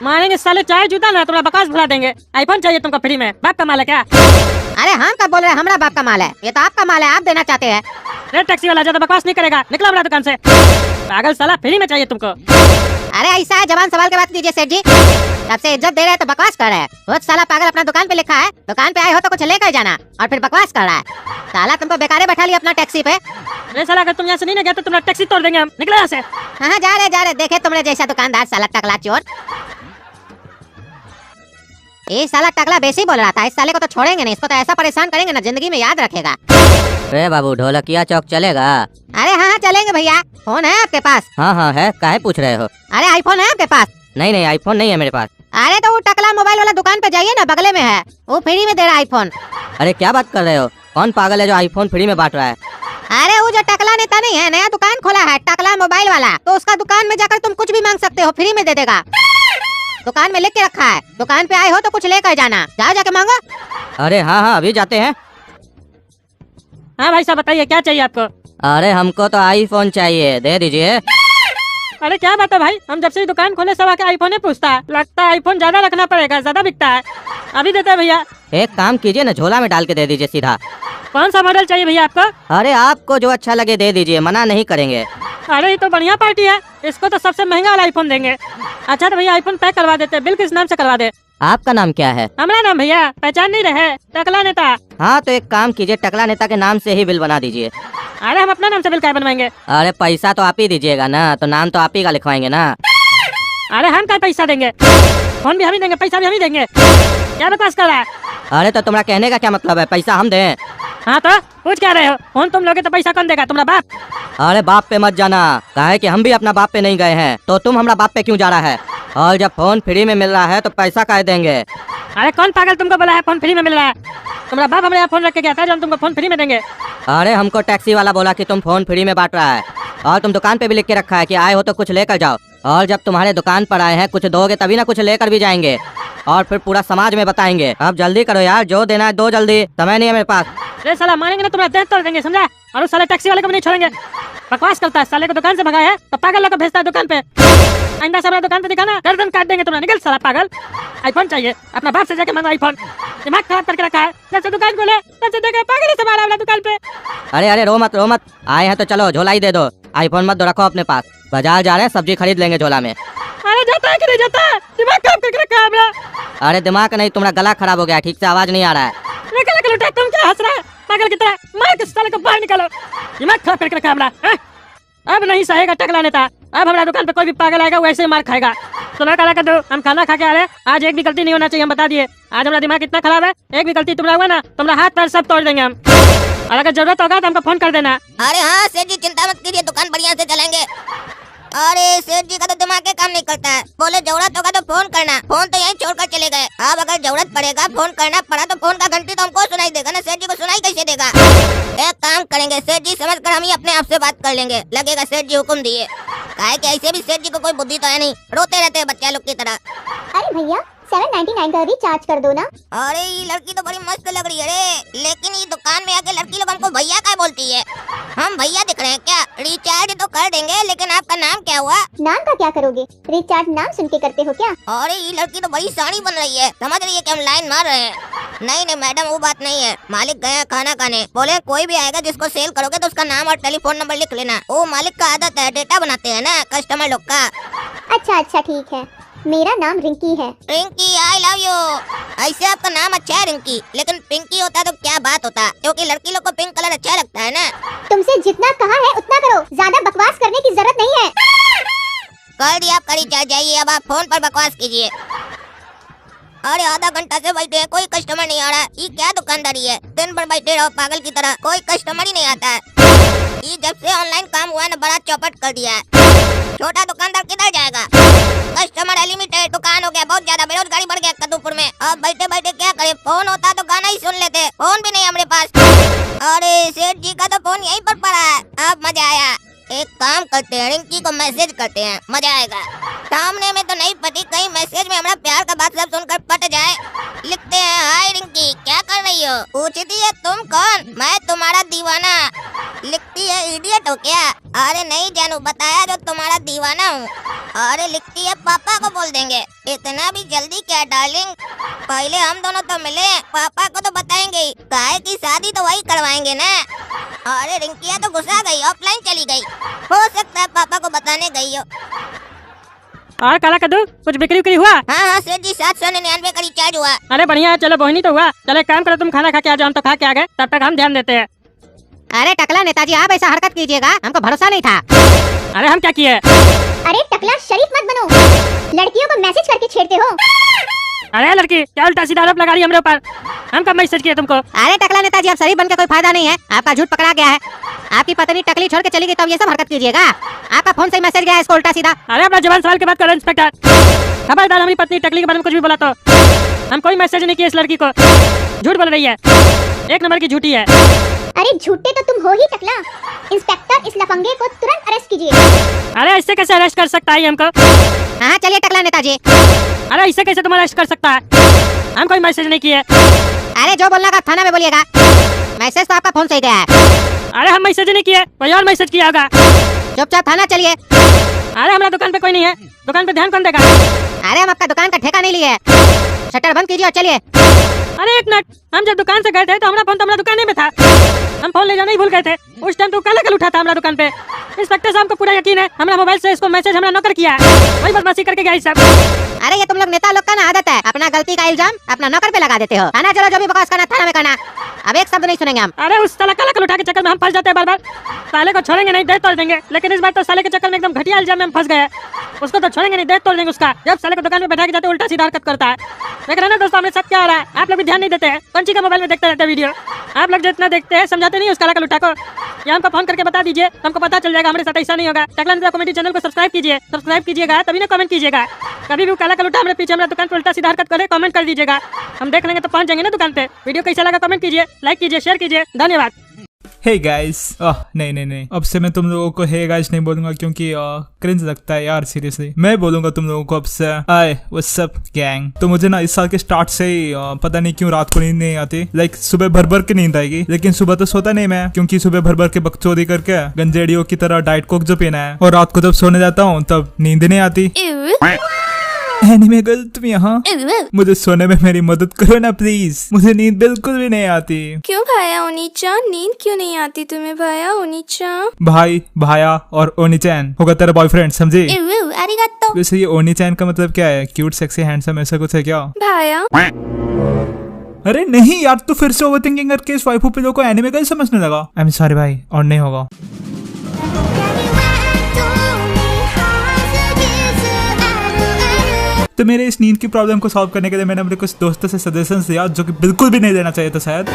मारेंगे साले चाय जूता ना, तुम्हारा बकवास भुला देंगे। आईफोन चाहिए तुमको फ्री में, बाप का माल है क्या? अरे हम कब बोल रहे हैं हमारा बाप का माल है, ये तो आपका माल है, आप देना चाहते हैं। रेड टैक्सी वाला ज्यादा बकवास नहीं करेगा, निकलो हमारा दुकान से। पागल साला, फ्री में चाहिए तुमको। अरे ऐसा है, जवान सवाल के बात कीजिए सेठ जी, सबसे इज्जत दे रहे हैं तो बकवास कर रहे हैं। बहुत साला पागल अपना दुकान पे लिखा है, दुकान पे आए हो तो कुछ लेकर जाना और फिर बकवास कर रहा है। साला तुमको बेकारे बैठा लिया अपना टैक्सी पे। अरे साला अगर तुम यहाँ से नहीं ना गया तो तुम्हारा टैक्सी तोड़ देंगे हम, निकलो यहाँ से। हाँ जा रहे देखे तुम्हारे जैसा दुकानदार साला टकला चोर। ये साला टकला बेसी बोल रहा था, इस साले को तो छोड़ेंगे नहीं, इसको तो ऐसा परेशान करेंगे ना जिंदगी में याद रखेगा। अरे बाबू ढोलकिया चौक चलेगा? अरे हाँ चलेंगे भैया, फोन है आपके पास? हाँ है, काहे पूछ रहे हो? अरे आईफोन है आपके पास? नहीं आईफोन नहीं है मेरे पास। अरे तो वो टकला मोबाइल वाला दुकान पे जाइए ना, बगले में है, वो फ्री में दे रहा है आईफोन। अरे क्या बात कर रहे हो? कौन पागल है जो आईफोन फ्री में बांट रहा है? अरे वो जो टकला नेता नहीं है, नया दुकान खोला है टकला मोबाइल वाला, तो उसका दुकान में जाकर तुम कुछ भी मांग सकते हो, फ्री में दे देगा। दुकान में लिख के रखा है, दुकान पे आए हो तो कुछ लेकर जाना, जाओ जाके मांगो। अरे हाँ हाँ अभी जाते हैं। हाँ भाई साहब बताइए क्या चाहिए आपको? अरे हमको तो आईफोन चाहिए, दे दीजिए। अरे क्या बात है भाई, हम जब से ये दुकान खोले सब आके आईफोन ही पूछता है। लगता है आईफोन ज्यादा रखना पड़ेगा, ज्यादा बिकता है। अभी देते हैं भैया। एक काम कीजिए ना, झोला में डाल के दे दीजिए सीधा। कौन सा मॉडल चाहिए भैया आपको? अरे आपको जो अच्छा लगे दे दीजिए, मना नहीं करेंगे। अरे ये तो बढ़िया पार्टी है, इसको तो सबसे महंगा वाला आईफोन देंगे। अच्छा तो भैया आईफोन पैक करवा देते हैं, बिल किस नाम से करवा दे? आपका नाम क्या है? हमारा नाम भैया पहचान नहीं रहे, टकला नेता। हाँ तो एक काम कीजिए, टकला नेता के नाम से ही बिल बना दीजिए। अरे हम अपना नाम से बिल क्या बनवाएंगे? अरे पैसा तो आप ही दीजिएगा ना, तो नाम तो आप ही का लिखवाएंगे ना। अरे हम क्या पैसा देंगे? फोन भी हम ही देंगे, पैसा भी हम ही देंगे। क्या बकवास कर रहा है? अरे तो तुम्हारा कहने का क्या मतलब है, पैसा हम दें? हाँ तो पूछ क्या रहे हो? फोन तुम लोगे तो पैसा कौन देगा? तुम्हारा बाप। अरे बाप पे मत जाना, काहे कि हम भी अपना बाप पे नहीं गए हैं, तो तुम हमारा बाप पे क्यों जा रहा है? और जब फोन फ्री में मिल रहा है तो पैसा काहे देंगे? अरे कौन पागल तुमको बोला है फोन फ्री में मिल रहा है? तुम्हारा बाप हमारे यहाँ फोन रख के गया था जो हम तुमको फोन फ्री में देंगे। अरे हमको टैक्सी वाला बोला कि तुम फोन फ्री में बांट रहा है, और तुम दुकान पे भी लिख के रखा है कि आए हो तो कुछ लेकर जाओ, और जब तुम्हारे दुकान पर आए हैं कुछ दोगे तभी ना कुछ लेकर भी जाएंगे, और फिर पूरा समाज में बताएंगे। अब जल्दी करो यार, जो देना है दो जल्दी, समय नहीं है मेरे पास। अरे साला मारेंगे ना तुम्हारा देह तोड़ देंगे, समझा? और उस साले टैक्सी वाले को भी नहीं छोड़ेंगे। बकवास करता है, साले को दुकान से भगाया है तो पागल लोग को भेजता है दुकान पे। आइंदा से हमारे दुकान पे दिखाना, गर्दन काट देंगे तुम्हारा। निकल साला पागल। आईफोन चाहिए, अपना बाप से जाके मांगो आईफोन। दिमाग खराब करके रखा है, जब से दुकान खोले तब से देखे पागल ही संभाला वाला दुकान पे। अरे अरे रो मत, आए हैं तो चलो झोला ही दे दो, आईफोन मत दो, रखो अपने पास। बाजार जा रहे हैं, सब्जी खरीद लेंगे झोला में। अरे जाता है कि नहीं जाता है? दिमाग खराब करके रखा है हमारा। अरे दिमाग नहीं, तुम्हारा गला खराब हो गया, ठीक से आवाज नहीं आ रहा है। निकल लुटा, तुम क्या हंस रहा है पागल की तरह? मार के साले को बाहर निकालो, दिमाग खराब करके रखा है हमारा। अब नहीं सहेगा टकला नेता, अब हमारा दुकान पे कोई भी पागल आएगा वैसे ही मार खाएगा। सुना काला कर दो, हम खाना खा के आ रहे हैं, आज एक भी गलती नहीं होना चाहिए, हम बता दिए। आज हमारा दिमाग इतना खराब है, एक भी गलती तुम्हारा हुआ ना, तुम्हारा हाथ पैर सब तोड़ देंगे हम। और अगर जरूरत होगा तो हमको फोन कर देना। अरे हाँ सेठ जी चिंता मत कीजिए, दुकान बढ़िया से चलेंगे। अरे सेठ जी का तो दिमाग काम नहीं करता है, बोले जरूरत होगा तो फोन करना, फोन तो यहीं छोड़कर चले गए। अब अगर जरूरत पड़ेगा, फोन करना पड़ा तो फोन का घंटी तो हमको सुनाई देगा ना, सेठ जी को सुनाई कैसे देगा? एक काम करेंगे, सेठ जी समझ कर हम ही अपने आप से बात कर लेंगे, लगेगा सेठ जी हुक्म दिए। काहे कि ऐसे भी सेठ जी को कोई बुद्धि तो है नहीं, रोते रहते हैं बच्चा लोग की तरह। अरे भैया 799 का रिचार्ज कर दो ना। अरे ये लड़की तो बड़ी मस्त लग रही है रे, लेकिन ये दुकान में आके लड़की लोग हमको भैया क्या बोलती है? हम भैया दिख रहे हैं क्या? रिचार्ज तो कर देंगे, लेकिन आपका नाम क्या हुआ? नाम का क्या करोगे, रिचार्ज नाम सुन के करते हो क्या? अरे ये लड़की तो बड़ी साड़ी बन रही है, समझ रही है कि हम लाइन मार रहे हैं। नहीं नहीं मैडम वो बात नहीं है, मालिक गया खाना खाने, बोले कोई भी आएगा जिसको सेल करोगे तो उसका नाम और टेलीफोन नंबर लिख लेना। वो मालिक का आदत है, डेटा बनाते हैं ना कस्टमर लोग का। अच्छा ठीक है, मेरा नाम रिंकी है। Rinki I love you. ऐसे आपका नाम अच्छा है रिंकी, लेकिन पिंकी होता तो क्या बात होता, क्योंकि लड़की लोग को पिंक कलर अच्छा लगता है ना। तुमसे जितना कहा है उतना करो, ज्यादा बकवास करने की जरूरत नहीं है। कर दिया आपका रिचार्ज, जाइए अब आप फोन पर बकवास कीजिए। अरे आधा घंटा से बैठे हैं, कोई कस्टमर नहीं आ रहा। ये क्या दुकानदारी है, दिन भर बैठे रहो पागल की तरह, कोई कस्टमर ही नहीं आता है। ये जब से ऑनलाइन काम हुआ है ना, बड़ा चौपट कर दिया है। छोटा दुकानदार किधर जाएगा? कस्टमर अनलिमिटेड, दुकान हो गया बहुत ज्यादा, बेरोजगारी बढ़ गया कद्दूपुर में। अब बैठे बैठे क्या करे, फोन होता तो गाना ही सुन लेते, फोन भी नहीं हमारे पास। अरे सेठ जी का तो फोन यहीं पर पड़ा है। अब मजा आया, एक काम करते हैं, रिंकी को मैसेज करते हैं, मजा आएगा। सामने में तो नहीं पति, कहीं मैसेज में हमारा प्यार का बात सब सुनकर पट जाए। लिखते हैं, हाय रिंकी क्या कर रही हो? पूछती है तुम कौन? मैं तुम्हारा दीवाना। लिखती है इडियट हो क्या? अरे नहीं जानू, बताया जो तुम्हारा दीवाना हूँ। अरे लिखती है पापा को बोल देंगे। इतना भी जल्दी क्या डार्लिंग, पहले हम दोनों तो मिले, पापा को तो बताएंगे ही, काहे की शादी तो वही करवाएंगे ना। अरे रिंकिया तो गुस्सा गई, ऑफलाइन चली गई, हो सकता है पापा को बताने गई हो। और काला कद्दू कुछ बिक्री हुआ? हाँ सेठ जी 799 का रिचार्ज हुआ। अरे बढ़िया है, चलो बोहनी तो हुआ। चलो एक काम करो, तुम खाना खा के आ जाओ, हम तो खा के आ गए, तब तक हम ध्यान देते हैं। अरे टकला नेताजी आप ऐसा हरकत कीजिएगा, हमको भरोसा नहीं था। अरे हम क्या किए? अरे टकला शरीफ मत बनो, लड़कियों को मैसेज करके छेड़ते हो। अरे लड़की क्या उल्टा सीधा आरोप लगा रही है हमरे ऊपर, हम कब मैसेज किए तुमको? अरे टकला नेताजी आप शरीफ बन के कोई फायदा नहीं है, आपका झूठ पकड़ा गया है। आपकी पत्नी टकली छोड़ के चली गई तो अब ये सब हरकत कीजिएगा। आपका फोन से मैसेज गया है इसको उल्टा सीधा। अरे अपना जवान सवाल के बात करो इंस्पेक्टर। खबरदार हमारी पत्नी टकली के बारे में कुछ भी बोला तो। हम कोई मैसेज नहीं किया इस लड़की को। झूठ बोल रही है, एक नंबर की झूठी है। अरे झूठे तो तुम हो ही टकला। इंस्पेक्टर, इस लफंगे को तुरंत अरेस्ट कीजिए। अरे ऐसे कैसे अरेस्ट कर सकता है हमको? हाँ चलिए टकला नेताजी। अरे ऐसे कैसे तुम अरेस्ट कर सकता है? हम कोई मैसेज नहीं किए। अरे जो बोलना का थाना में बोलिएगा। मैसेज तो आपका फोन से ही गया है। अरे हम मैसेज नहीं किए, कोई और मैसेज किया होगा। चुपचाप थाना चलिए। अरे हमारा दुकान पे कोई नहीं है, दुकान पे ध्यान कौन देगा? अरे हम आपका दुकान का ठेका नहीं लिए। शटर बंद कीजिए और चलिए। अरे एक मिनट, हम जब दुकान से गए थे तो हमारा फोन तो हमारा दुकान में था। हम फोन ले जाना ही भूल गए थे। उस टाइम तो काला कल उठा था हमारा दुकान पे। इंस्पेक्टर साहब को पूरा यकीन है, हमारा मोबाइल से इसको मैसेज हमारा नौकर किया है। वही बदमाशी करके गया सब। अरे ये तुम लोग नेता लोग का ना आदत है, अपना गलती का इल्जाम अपना नौकर पे लगा देते हो। थाना चलो, जो भी बकवास करना थाना में करना। अब एक शब्द नहीं सुनेंगे हम। अरे उस साला काला कल उठा के चक्कर में हम फंस जाते हैं बार बार। साले को छोड़ेंगे नहीं, दे तोड़ देंगे। लेकिन इस बार तो साले के चक्कर में एकदम घटिया इल्जाम में हम फंस गए। उसको तो छोड़ेंगे नहीं, दे तोड़ देंगे उसका। जब साले को दुकान में बैठा के जाते उल्टा सीधा हरकत करता है। देख रहे ना दोस्तों हमारे साथ क्या हो रहा है। आप लोग भी ध्यान नहीं देते हैं, पंची का मोबाइल में देखते रहते हैं वीडियो। आप लोग जितना देखते हैं समझाते नहीं उस काला कल उठा को। या हमको फोन करके बता दीजिए, हमको पता चल जाएगा। हमारे साथ ऐसा नहीं होगा। टकला नेता कॉमेडी चैनल को सब्सक्राइब कीजिए, सब्सक्राइब कीजिएगा तभी ना कमेंट कीजिएगा। कभी भी काला कल उठा हमारे पीछे हमारे दुकान पर उल्टा सीधा हरकत करे कमेंट कर दीजिएगा, हम देख लेंगे तो पहुंच जाएंगे ना दुकान पे। वीडियो कैसा लगा कमेंट कीजिए, लाइक कीजिए, शेयर कीजिए। धन्यवाद। हे गाइस, नहीं, अब से मैं तुम लोगों को हे गाइस नहीं बोलूंगा क्योंकि क्रिंज लगता है यार। सीरियसली मैं बोलूंगा तुम लोगों को अब से आए व्हाट्स अप गैंग। तो मुझे ना इस साल के स्टार्ट से ही पता नहीं क्यों रात को नींद नहीं आती। लाइक सुबह भर भर के नींद आएगी, लेकिन सुबह तो सोता नहीं मैं, क्योंकि सुबह भर भर के बकचोदी करके गंजेड़ियों की तरह डाइट कोक जो पीना है। और रात को जब सोने जाता हूँ तब नींद नहीं आती। एनीमे गर्ल तुम यहाँ, मुझे सोने में मेरी मदद करो ना प्लीज, मुझे नींद बिल्कुल भी नहीं आती। क्यों भाया ओनीचा, नींद क्यों नहीं आती तुम्हें भाया ओनीचा? भाई, भाया और ओनीचैन होगा तेरा बॉयफ्रेंड, समझी? अरिगातो। वैसे ये ओनीचैन का मतलब क्या है? क्यूट, सेक्सी, हैंडसम ऐसा कुछ है क्या? भाया अरे नहीं यार, तू फिर से ओवरथिंकिंग करके इस वाइफू पिलो को एनिमे गर्ल समझने लगा। आई एम सॉरी भाई, और नहीं होगा। तो मेरे इस नींद की प्रॉब्लम को सॉल्व करने के लिए मैंने अपने कुछ दोस्तों से सजेशंस लिया, जो कि बिल्कुल भी नहीं देना चाहिए था शायद।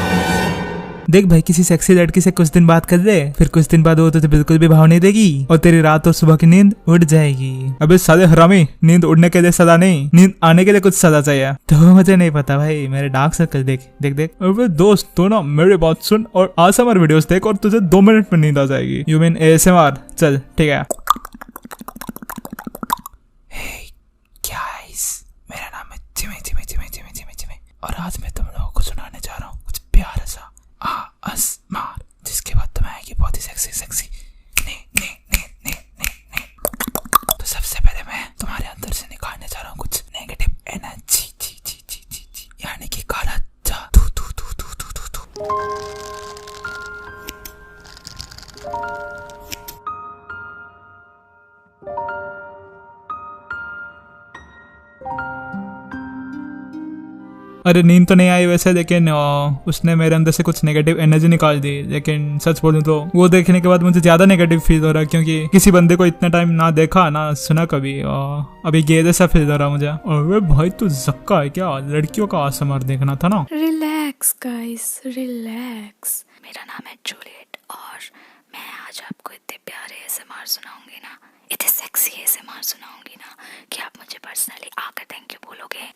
देख भाई, किसी सेक्सी लड़की से कुछ दिन बात कर ले, फिर कुछ दिन बाद वो तुझे बिल्कुल भी भाव नहीं देगी और तेरी रात और सुबह की नींद उड़ जाएगी। अबे साले हरामी, नींद उड़ने के लिए सजा नहीं, नींद आने के लिए कुछ सजा चाहिए। तो मुझे नहीं पता भाई, मेरे डार्क सर्कल देख देख देख। अबे दोस्त तो ना मेरी बात सुन और ASMR वीडियोस देख और तुझे 2 मिनट में नींद आ जाएगी। You mean ASMR? चल ठीक है। मेरा नाम है जिमी और आज मैं तुम लोगों को सुनाने जा रहा हूँ कुछ प्यारा सा ASMR, जिसके बाद तुम्हें आएगी बहुत ही सेक्सी तो सबसे पहले मैं तुम्हारे अंदर से निकालने जा रहा हूँ कुछ नेगेटिव एनर्जी, यानी कि काला जादू। अरे नींद तो नहीं आई वैसे, लेकिन उसने मेरे अंदर से कुछ नेगेटिव एनर्जी निकाल दी। लेकिन सच बोलूं तो वो देखने के बाद मुझे ज्यादा नेगेटिव फील हो रहा है, क्योंकि किसी बंदे को इतना टाइम ना देखा ना सुना कभी, अभी गे जैसा फील हो रहा मुझे। अरे भाई तू जक्का है क्या? लड़कियों का ASMR देखना था ना। Relax guys, relax. मेरा नाम है जूलियट और मैं आज आपको इतने प्यारे ASMR सुनाऊंगी ना, इतने सेक्सी ASMR सुनाऊंगी ना कि आप मुझे पर्सनली आकर थैंक यू बोलोगे।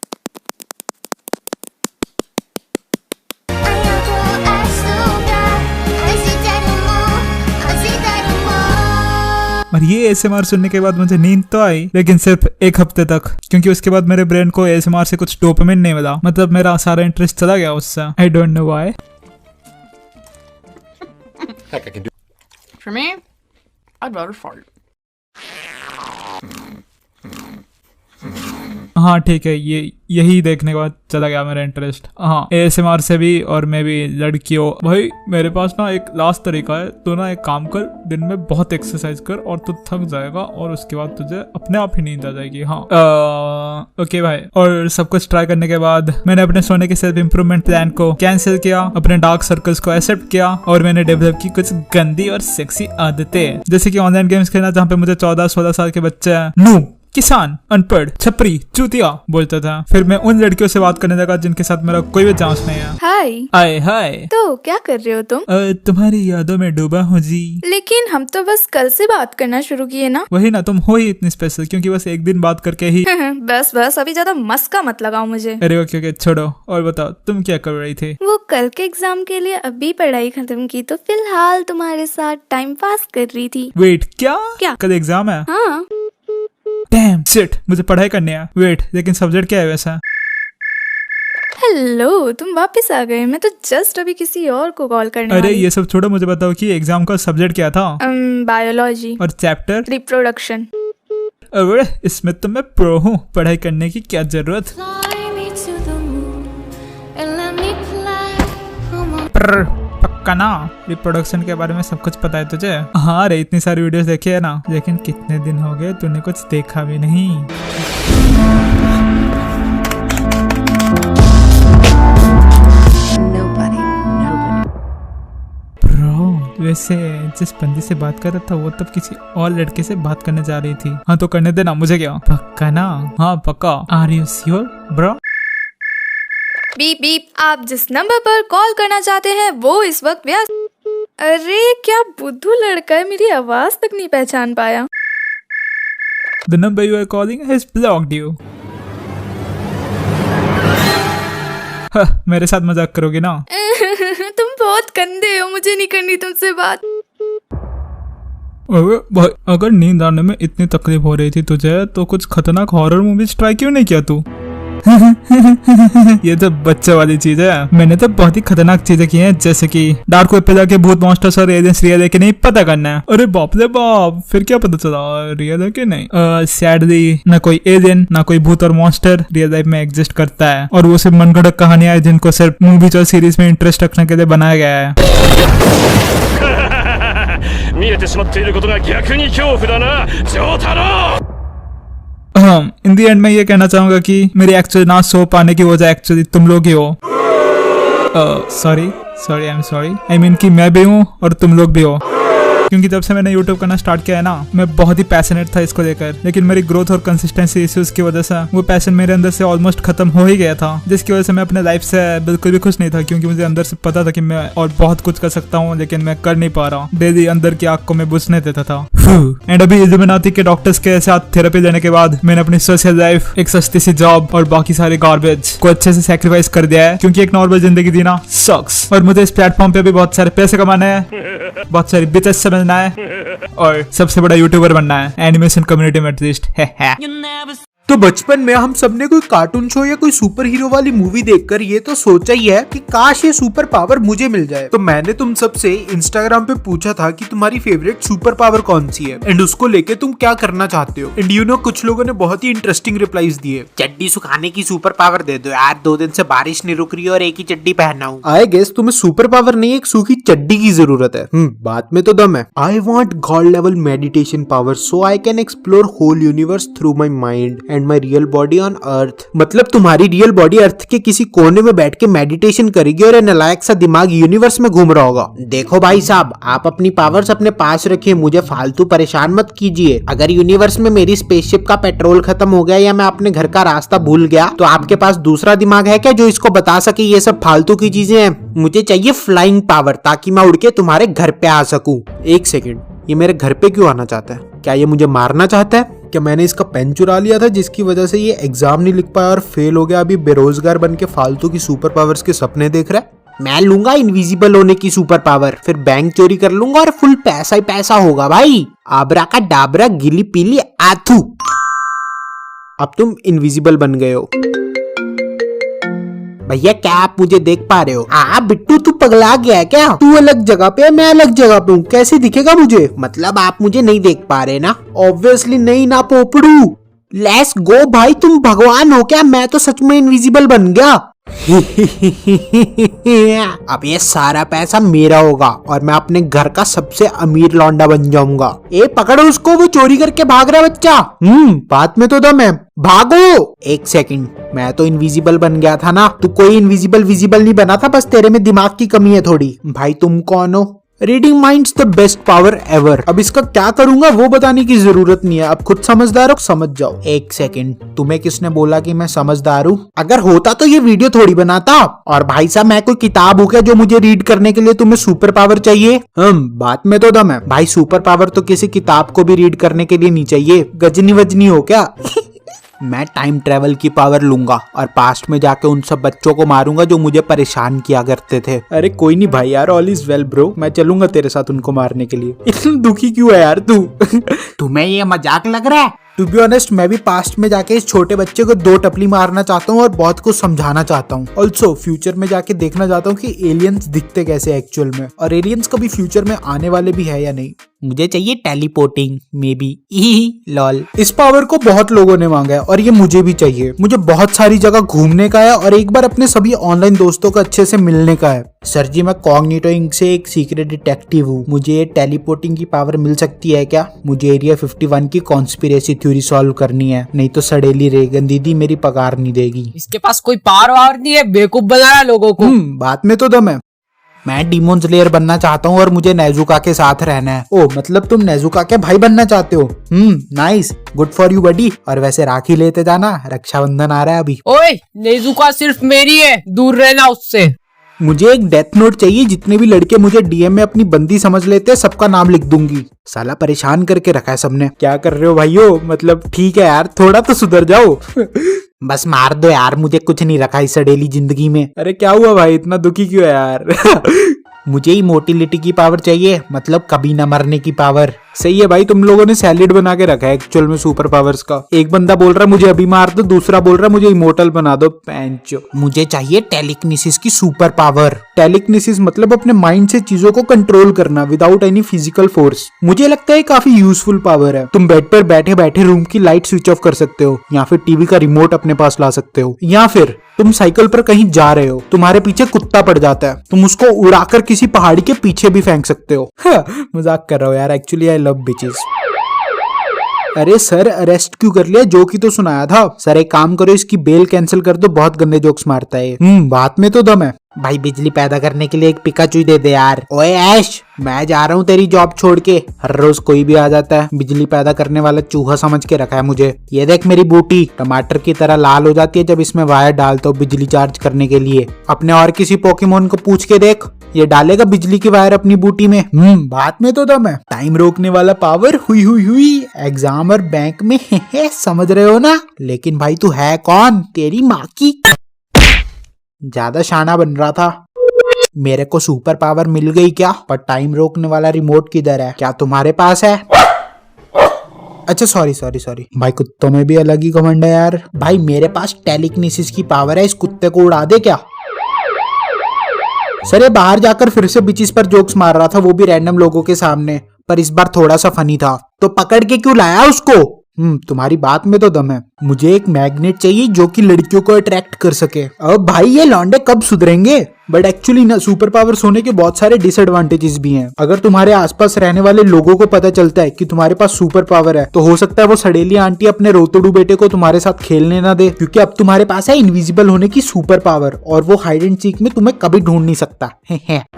और ये ASMR सुनने के बाद मुझे नींद तो आई, लेकिन सिर्फ 1 हफ्ते तक, क्योंकि उसके बाद मेरे ब्रेन को ASMR से कुछ डोपामिन नहीं मिला। मतलब मेरा सारा इंटरेस्ट चला गया उससे। I don't know why. For me, I'd rather fart. हाँ ठीक है, यही देखने के बाद चला गया मेरा इंटरेस्ट। हाँ ASMR से भी, और मैं भी लड़कियों। भाई मेरे पास ना एक लास्ट तरीका है, तो ना एक काम कर, दिन में बहुत एक्सरसाइज कर और तू थक जाएगा और उसके बाद तुझे अपने आप ही नींद आ जाएगी। हाँ ओके भाई। और सब कुछ ट्राई करने के बाद मैंने अपने सोने के सेल्फ इम्प्रूवमेंट प्लान को कैंसिल किया, अपने डार्क सर्कल्स को एक्सेप्ट किया और मैंने डेवलप की कुछ गंदी और सेक्सी आदतें, जैसे कि ऑनलाइन गेम्स खेलना जहाँ पे मुझे 14-16 साल के बच्चे नूब किसान, अनपढ़, छपरी, चूतिया बोलता था। फिर मैं उन लड़कियों से बात करने लगा जिनके साथ मेरा कोई भी चांस नहीं है। हाय। हाय हाय। तो क्या कर रहे हो तुम? तुम्हारी यादों में डूबा हूँ जी। लेकिन हम तो बस कल से बात करना शुरू किए ना। वही ना, तुम हो ही इतनी स्पेशल क्योंकि बस एक दिन बात करके ही बस बस अभी ज्यादा मस्का मत लगाओ मुझे। अरे ओके ओके छोड़ो, और बताओ तुम क्या कर रही थी? वो कल के एग्जाम के लिए अभी पढ़ाई खत्म की तो फिलहाल तुम्हारे साथ टाइम पास कर रही थी। वेट, क्या क्या? कल एग्जाम है? हाँ। डैम शिट, मुझे पढ़ाई करनी है। वेट, लेकिन सब्जेक्ट क्या है वैसा? हेलो, तुम वापस आ गए। मैं तो जस्ट अभी किसी और को कॉल करने अरे वाली। ये सब छोड़ो, मुझे बताओ कि एग्जाम का सब्जेक्ट क्या था? बायोलॉजी और चैप्टर? रिप्रोडक्शन। अरे इसमें तो मैं प्रो हूँ, पढ़ाई करने की क्या जरूरत। पक्का ना, रिप्रोडक्शन के बारे में सब कुछ पता है तुझे? हाँ रे, इतनी सारी वीडियोस देखी है ना, लेकिन कितने दिन हो गए तूने कुछ देखा भी नहीं। वैसे जिस बंदी से बात कर रहा था वो तब किसी और लड़के से बात करने जा रही थी। हाँ तो करने देना, मुझे क्या। पक्का ना? हाँ पक्का। Are you sure bro? Beep beep, आप जिस नंबर पर कॉल करना चाहते हैं वो इस वक्त व्यस्त। अरे क्या बुद्धू लड़का है, मेरी आवाज तक नहीं पहचान पाया। The number you are calling has blocked you. मेरे साथ मजाक करोगे ना? तुम बहुत गंदे हो, मुझे नहीं करनी तुमसे बात। भाई, अगर नींद आने में इतनी तकलीफ हो रही थी तुझे तो कुछ खतरनाक हॉरर मूवीज ट्राई क्यों नहीं किया तू? ये तो बच्चों वाली चीज है। मैंने तो बहुत ही खतरनाक चीजें की हैं, जैसे कि डार्क वेब पे जाके भूत मॉन्स्टर्स और एलियंस रियल है कि नहीं पता करना है। अरे बाप रे बाप, फिर क्या पता चला रियल है कि नहीं? सैडली ना कोई एलियन ना कोई भूत और मॉन्स्टर रियल लाइफ में एग्जिस्ट करता है, और वो सिर्फ मनगढ़ंत कहानियां हैं जिनको सिर्फ मूवीज और सीरीज में इंटरेस्ट रखने के लिए बनाया गया है। इन दी एंड मैं ये कहना चाहूंगा कि मेरी एक्चुअली ना सो पाने की वजह एक्चुअली तुम लोग ही हो। Sorry I am sorry, I mean कि मैं भी हूँ और तुम लोग भी हो। क्योंकि जब से मैंने यूट्यूब करना स्टार्ट किया है ना, मैं बहुत ही पैशनेट था इसको लेकर, लेकिन मेरी ग्रोथ और कंसिस्टेंसी इश्यूज की वजह से वो पैशन मेरे अंदर से ऑलमोस्ट खत्म हो ही गया था, जिसकी वजह से मैं अपने लाइफ से बिल्कुल भी खुश नहीं था। क्योंकि मुझे अंदर से पता था कि मैं और बहुत कुछ कर सकता हूँ, लेकिन मैं कर नहीं पा रहा हूँ। डेली अंदर की आग को मैं बुझने देता था। एंड अभी इल्यूमिनाटी के डॉक्टर्स के साथ थेरेपी लेने के बाद मैंने अपनी सोशल लाइफ, एक सस्ती सी जॉब और बाकी सारे गार्बेज को अच्छे से सैक्रिफाइस कर दिया है, क्योंकि एक नॉर्मल जिंदगी जीना सक्स। और मुझे इस प्लेटफॉर्म पे भी बहुत सारे पैसे कमाने हैं, बहुत सारी बिचेस से मिलना है और सबसे बड़ा यूट्यूबर बनना है, एनिमेशन कम्युनिटी में एटलीस्ट। तो बचपन में हम सबने कोई कार्टून शो या कोई सुपर हीरो वाली मूवी देखकर ये तो सोचा ही है कि काश ये सुपर पावर मुझे मिल जाए। तो मैंने तुम सबसे इंस्टाग्राम पे पूछा था कि तुम्हारी फेवरेट सुपर पावर कौन सी है एंड उसको लेके तुम क्या करना चाहते हो। एंड यू नो कुछ लोगों ने बहुत ही इंटरेस्टिंग रिप्लाईज दिए। चड्डी सुखाने की सुपर पावर दे दो यार, 2 दिन से बारिश नहीं रुक रही और एक ही चड्डी पहना हूँ। आई गेस तुम्हें सुपर पावर नहीं, एक सूखी चड्डी की जरूरत है। बात में तो दम है। I want god level meditation power so I can explore whole universe through my mind and my real body on earth. मतलब तुम्हारी रियल बॉडी अर्थ के किसी कोने में बैठ के मेडिटेशन करेगी और नालायक सा दिमाग यूनिवर्स में घूम रहा होगा। देखो भाई साहब, आप अपनी पावर्स अपने पास रखिए, मुझे फालतू परेशान मत कीजिए। अगर यूनिवर्स में मेरी स्पेसशिप का पेट्रोल खत्म हो गया या मैं अपने घर का रास्ता भूल गया तो आपके पास दूसरा दिमाग है क्या जो इसको बता सके ये सब फालतू की चीजें हैं? मुझे चाहिए फ्लाइंग पावर ताकि मैं उड़ के तुम्हारे घर पे आ सकूं। एक सेकेंड, ये मेरे घर पे क्यों आना चाहता है? क्या ये मुझे मारना चाहता है? क्या मैंने इसका पेन चुरा लिया था जिसकी वजह से ये एग्जाम नहीं लिख पाया और फेल हो गया, अभी बेरोजगार बन के फालतू की सुपर पावर्स के सपने देख रहा है? मैं लूंगा इनविजिबल होने की सुपर पावर, फिर बैंक चोरी कर लूंगा और फुल पैसा ही पैसा होगा भाई। आबरा का डाबरा गिली पीली आथू। अब तुम इनविजिबल बन गए हो। भैया क्या आप मुझे देख पा रहे हो? बिट्टू तू पगला गया है क्या? तू अलग जगह पे है, मैं अलग जगह पे हूँ, कैसे दिखेगा मुझे? मतलब आप मुझे नहीं देख पा रहे ना? ऑब्वियसली नहीं ना पोपड़ू। लेट्स गो भाई, तुम भगवान हो क्या? मैं तो सच में इनविजिबल बन गया। अब ये सारा पैसा मेरा होगा और मैं अपने घर का सबसे अमीर लौंडा बन जाऊंगा। ए पकड़ो उसको, वो चोरी करके भाग रहा है बच्चा। बात में तो दम है, भागो। एक सेकंड, मैं तो इनविजिबल बन गया था ना, तू कोई इनविजिबल विजिबल नहीं बना था, बस तेरे में दिमाग की कमी है थोड़ी। भाई तुम कौन हो? Reading minds the best power ever. अब इसका क्या करूंगा वो बताने की जरूरत नहीं है, अब खुद समझदार हो समझ जाओ। एक सेकंड, तुम्हें किसने बोला कि मैं समझदार हूँ? अगर होता तो ये वीडियो थोड़ी बनाता। और भाई साहब मैं कोई किताब हूँ क्या जो मुझे रीड करने के लिए तुम्हें सुपर पावर चाहिए? बात में तो दम है भाई, सुपर पावर तो किसी किताब को भी रीड करने के लिए नहीं चाहिए। गजनी वजनी हो क्या? मैं टाइम ट्रेवल की पावर लूंगा और पास्ट में जाके उन सब बच्चों को मारूंगा जो मुझे परेशान किया करते थे। अरे कोई नहीं भाई यार, ऑल इज वेल ब्रो, मैं चलूंगा तेरे साथ उनको मारने के लिए। इतना दुखी क्यों है यार तू? तुम्हें ये मजाक लग रहा है? टू बी ऑनेस्ट मैं भी पास्ट में जाके इस छोटे बच्चे को 2 टपली मारना चाहता हूँ और बहुत कुछ समझाना चाहता हूँ। ऑल्सो फ्यूचर में जाके देखना चाहता हूँ कि एलियंस दिखते कैसे एक्चुअल में, और एलियंस कभी फ्यूचर में आने वाले भी है या नहीं। मुझे चाहिए टेलीपोर्टिंग, मे बी लॉल। इस पावर को बहुत लोगों ने मांगा है और ये मुझे भी चाहिए। मुझे बहुत सारी जगह घूमने का है और एक बार अपने सभी ऑनलाइन दोस्तों को अच्छे से मिलने का है। सर जी मैं कॉग्निटो इंक से एक सीक्रेट डिटेक्टिव हूँ, मुझे टेलीपोर्टिंग की पावर मिल सकती है क्या? मुझे एरिया 51 की कॉन्स्पिरेसी थ्योरी सॉल्व करनी है, नहीं तो सड़ेली रेगन दीदी मेरी पगार नहीं देगी। इसके पास कोई पावर वावर नहीं है, बेवकूफ बना रहा है लोगों को। बात में तो दम है। मैं डीमोन स्लेयर बनना चाहता हूँ और मुझे नेजुका के साथ रहना है। ओ मतलब तुम नेजुका के भाई बनना चाहते हो? Nice, good for you buddy. और वैसे राखी लेते जाना, रक्षाबंधन आ रहा है अभी। ओए नेजुका सिर्फ मेरी है, दूर रहना उससे। मुझे एक डेथ नोट चाहिए, जितने भी लड़के मुझे डीएम में अपनी बंदी समझ लेते हैं सबका नाम लिख दूंगी। साला परेशान करके रखा है सबने। क्या कर रहे हो भाइयों? मतलब ठीक है यार, थोड़ा तो सुधर जाओ। बस मार दो यार, मुझे कुछ नहीं रखा इस सड़ेली जिंदगी में। अरे क्या हुआ भाई, इतना दुखी क्यों है यार? मुझे इमोर्टिलिटी की पावर चाहिए, मतलब कभी न मरने की पावर। सही है भाई, तुम लोगों ने सैलेड बना के रखा है एक्चुअल में सुपर पावर्स का। एक बंदा बोल रहा मुझे अभी मार दो, दूसरा बोल रहा मुझे इमोर्टल बना दो। पैंचो। मुझे चाहिए टेलिकिनेसिस की सुपर पावर। टेलिकिनेसिस मतलब अपने माइंड से चीजों को कंट्रोल करना विदाउट एनी फिजिकल फोर्स। मुझे लगता है काफी यूजफुल पावर है। तुम बेड पर बैठे बैठे रूम की लाइट स्विच ऑफ कर सकते हो, या फिर टीवी का रिमोट अपने पास ला सकते हो, या फिर तुम साइकिल पर कहीं जा रहे हो, तुम्हारे पीछे कुत्ता पड़ जाता है, तुम उसको उड़ाकर किसी पहाड़ी के पीछे भी फेंक सकते हो। मजाक कर रहा हूँ यार, एक्चुअली आई लव बिचेस। अरे सर अरेस्ट क्यों कर लिया? जोक ही तो सुनाया था। सर एक काम करो, इसकी बेल कैंसिल कर दो, बहुत गंदे जोक्स मारता है। बात में तो दम है। भाई बिजली पैदा करने के लिए एक पिकाचू दे दे यार। ओए ऐश, मैं जा रहा हूँ तेरी जॉब छोड़ के। हर रोज कोई भी आ जाता है, बिजली पैदा करने वाला चूहा समझ के रखा है मुझे। ये देख मेरी बूटी टमाटर की तरह लाल हो जाती है जब इसमें वायर डालता हूँ बिजली चार्ज करने के लिए। अपने और किसी पोकेमोन को पूछ के देख, ये डालेगा बिजली की वायर अपनी बूटी में। बात में तो दम है। टाइम रोकने वाला पावर हुई एग्जाम और बैंक में। समझ रहे हो ना? लेकिन भाई तू है कौन? तेरी माँ की। ज्यादा शाना बन रहा था। मेरे को सुपर पावर मिल गई क्या? पर टाइम रोकने वाला रिमोट किधर है? क्या तुम्हारे पास है? अच्छा सॉरी भाई, कुत्तों में भी अलग ही घमंड है यार। भाई मेरे पास टेलीकिनेसिस की पावर है, इस कुत्ते को उड़ा दे क्या? सर ये बाहर जाकर फिर से बिचिस पर जोक्स मार रहा था, वो भी रैंडम लोगों के सामने, पर इस बार थोड़ा सा फनी था। तो पकड़ के क्यों लाया उसको? तुम्हारी बात में तो दम है। मुझे एक मैग्नेट चाहिए जो कि लड़कियों को अट्रैक्ट कर सके। अब भाई ये लौंडे कब सुधरेंगे? बट एक्चुअली ना सुपर पावर्स होने के बहुत सारे डिसएडवांटेजेस भी हैं। अगर तुम्हारे आसपास रहने वाले लोगों को पता चलता है कि तुम्हारे पास सुपर पावर है, तो हो सकता है वो सड़ेली आंटी अपने रोतड़ू बेटे को तुम्हारे साथ खेलने ना दे, क्योंकि अब तुम्हारे पास है इनविजिबल होने की सुपर पावर और वो हाइड एंड सीक में तुम्हें कभी ढूंढ नहीं सकता।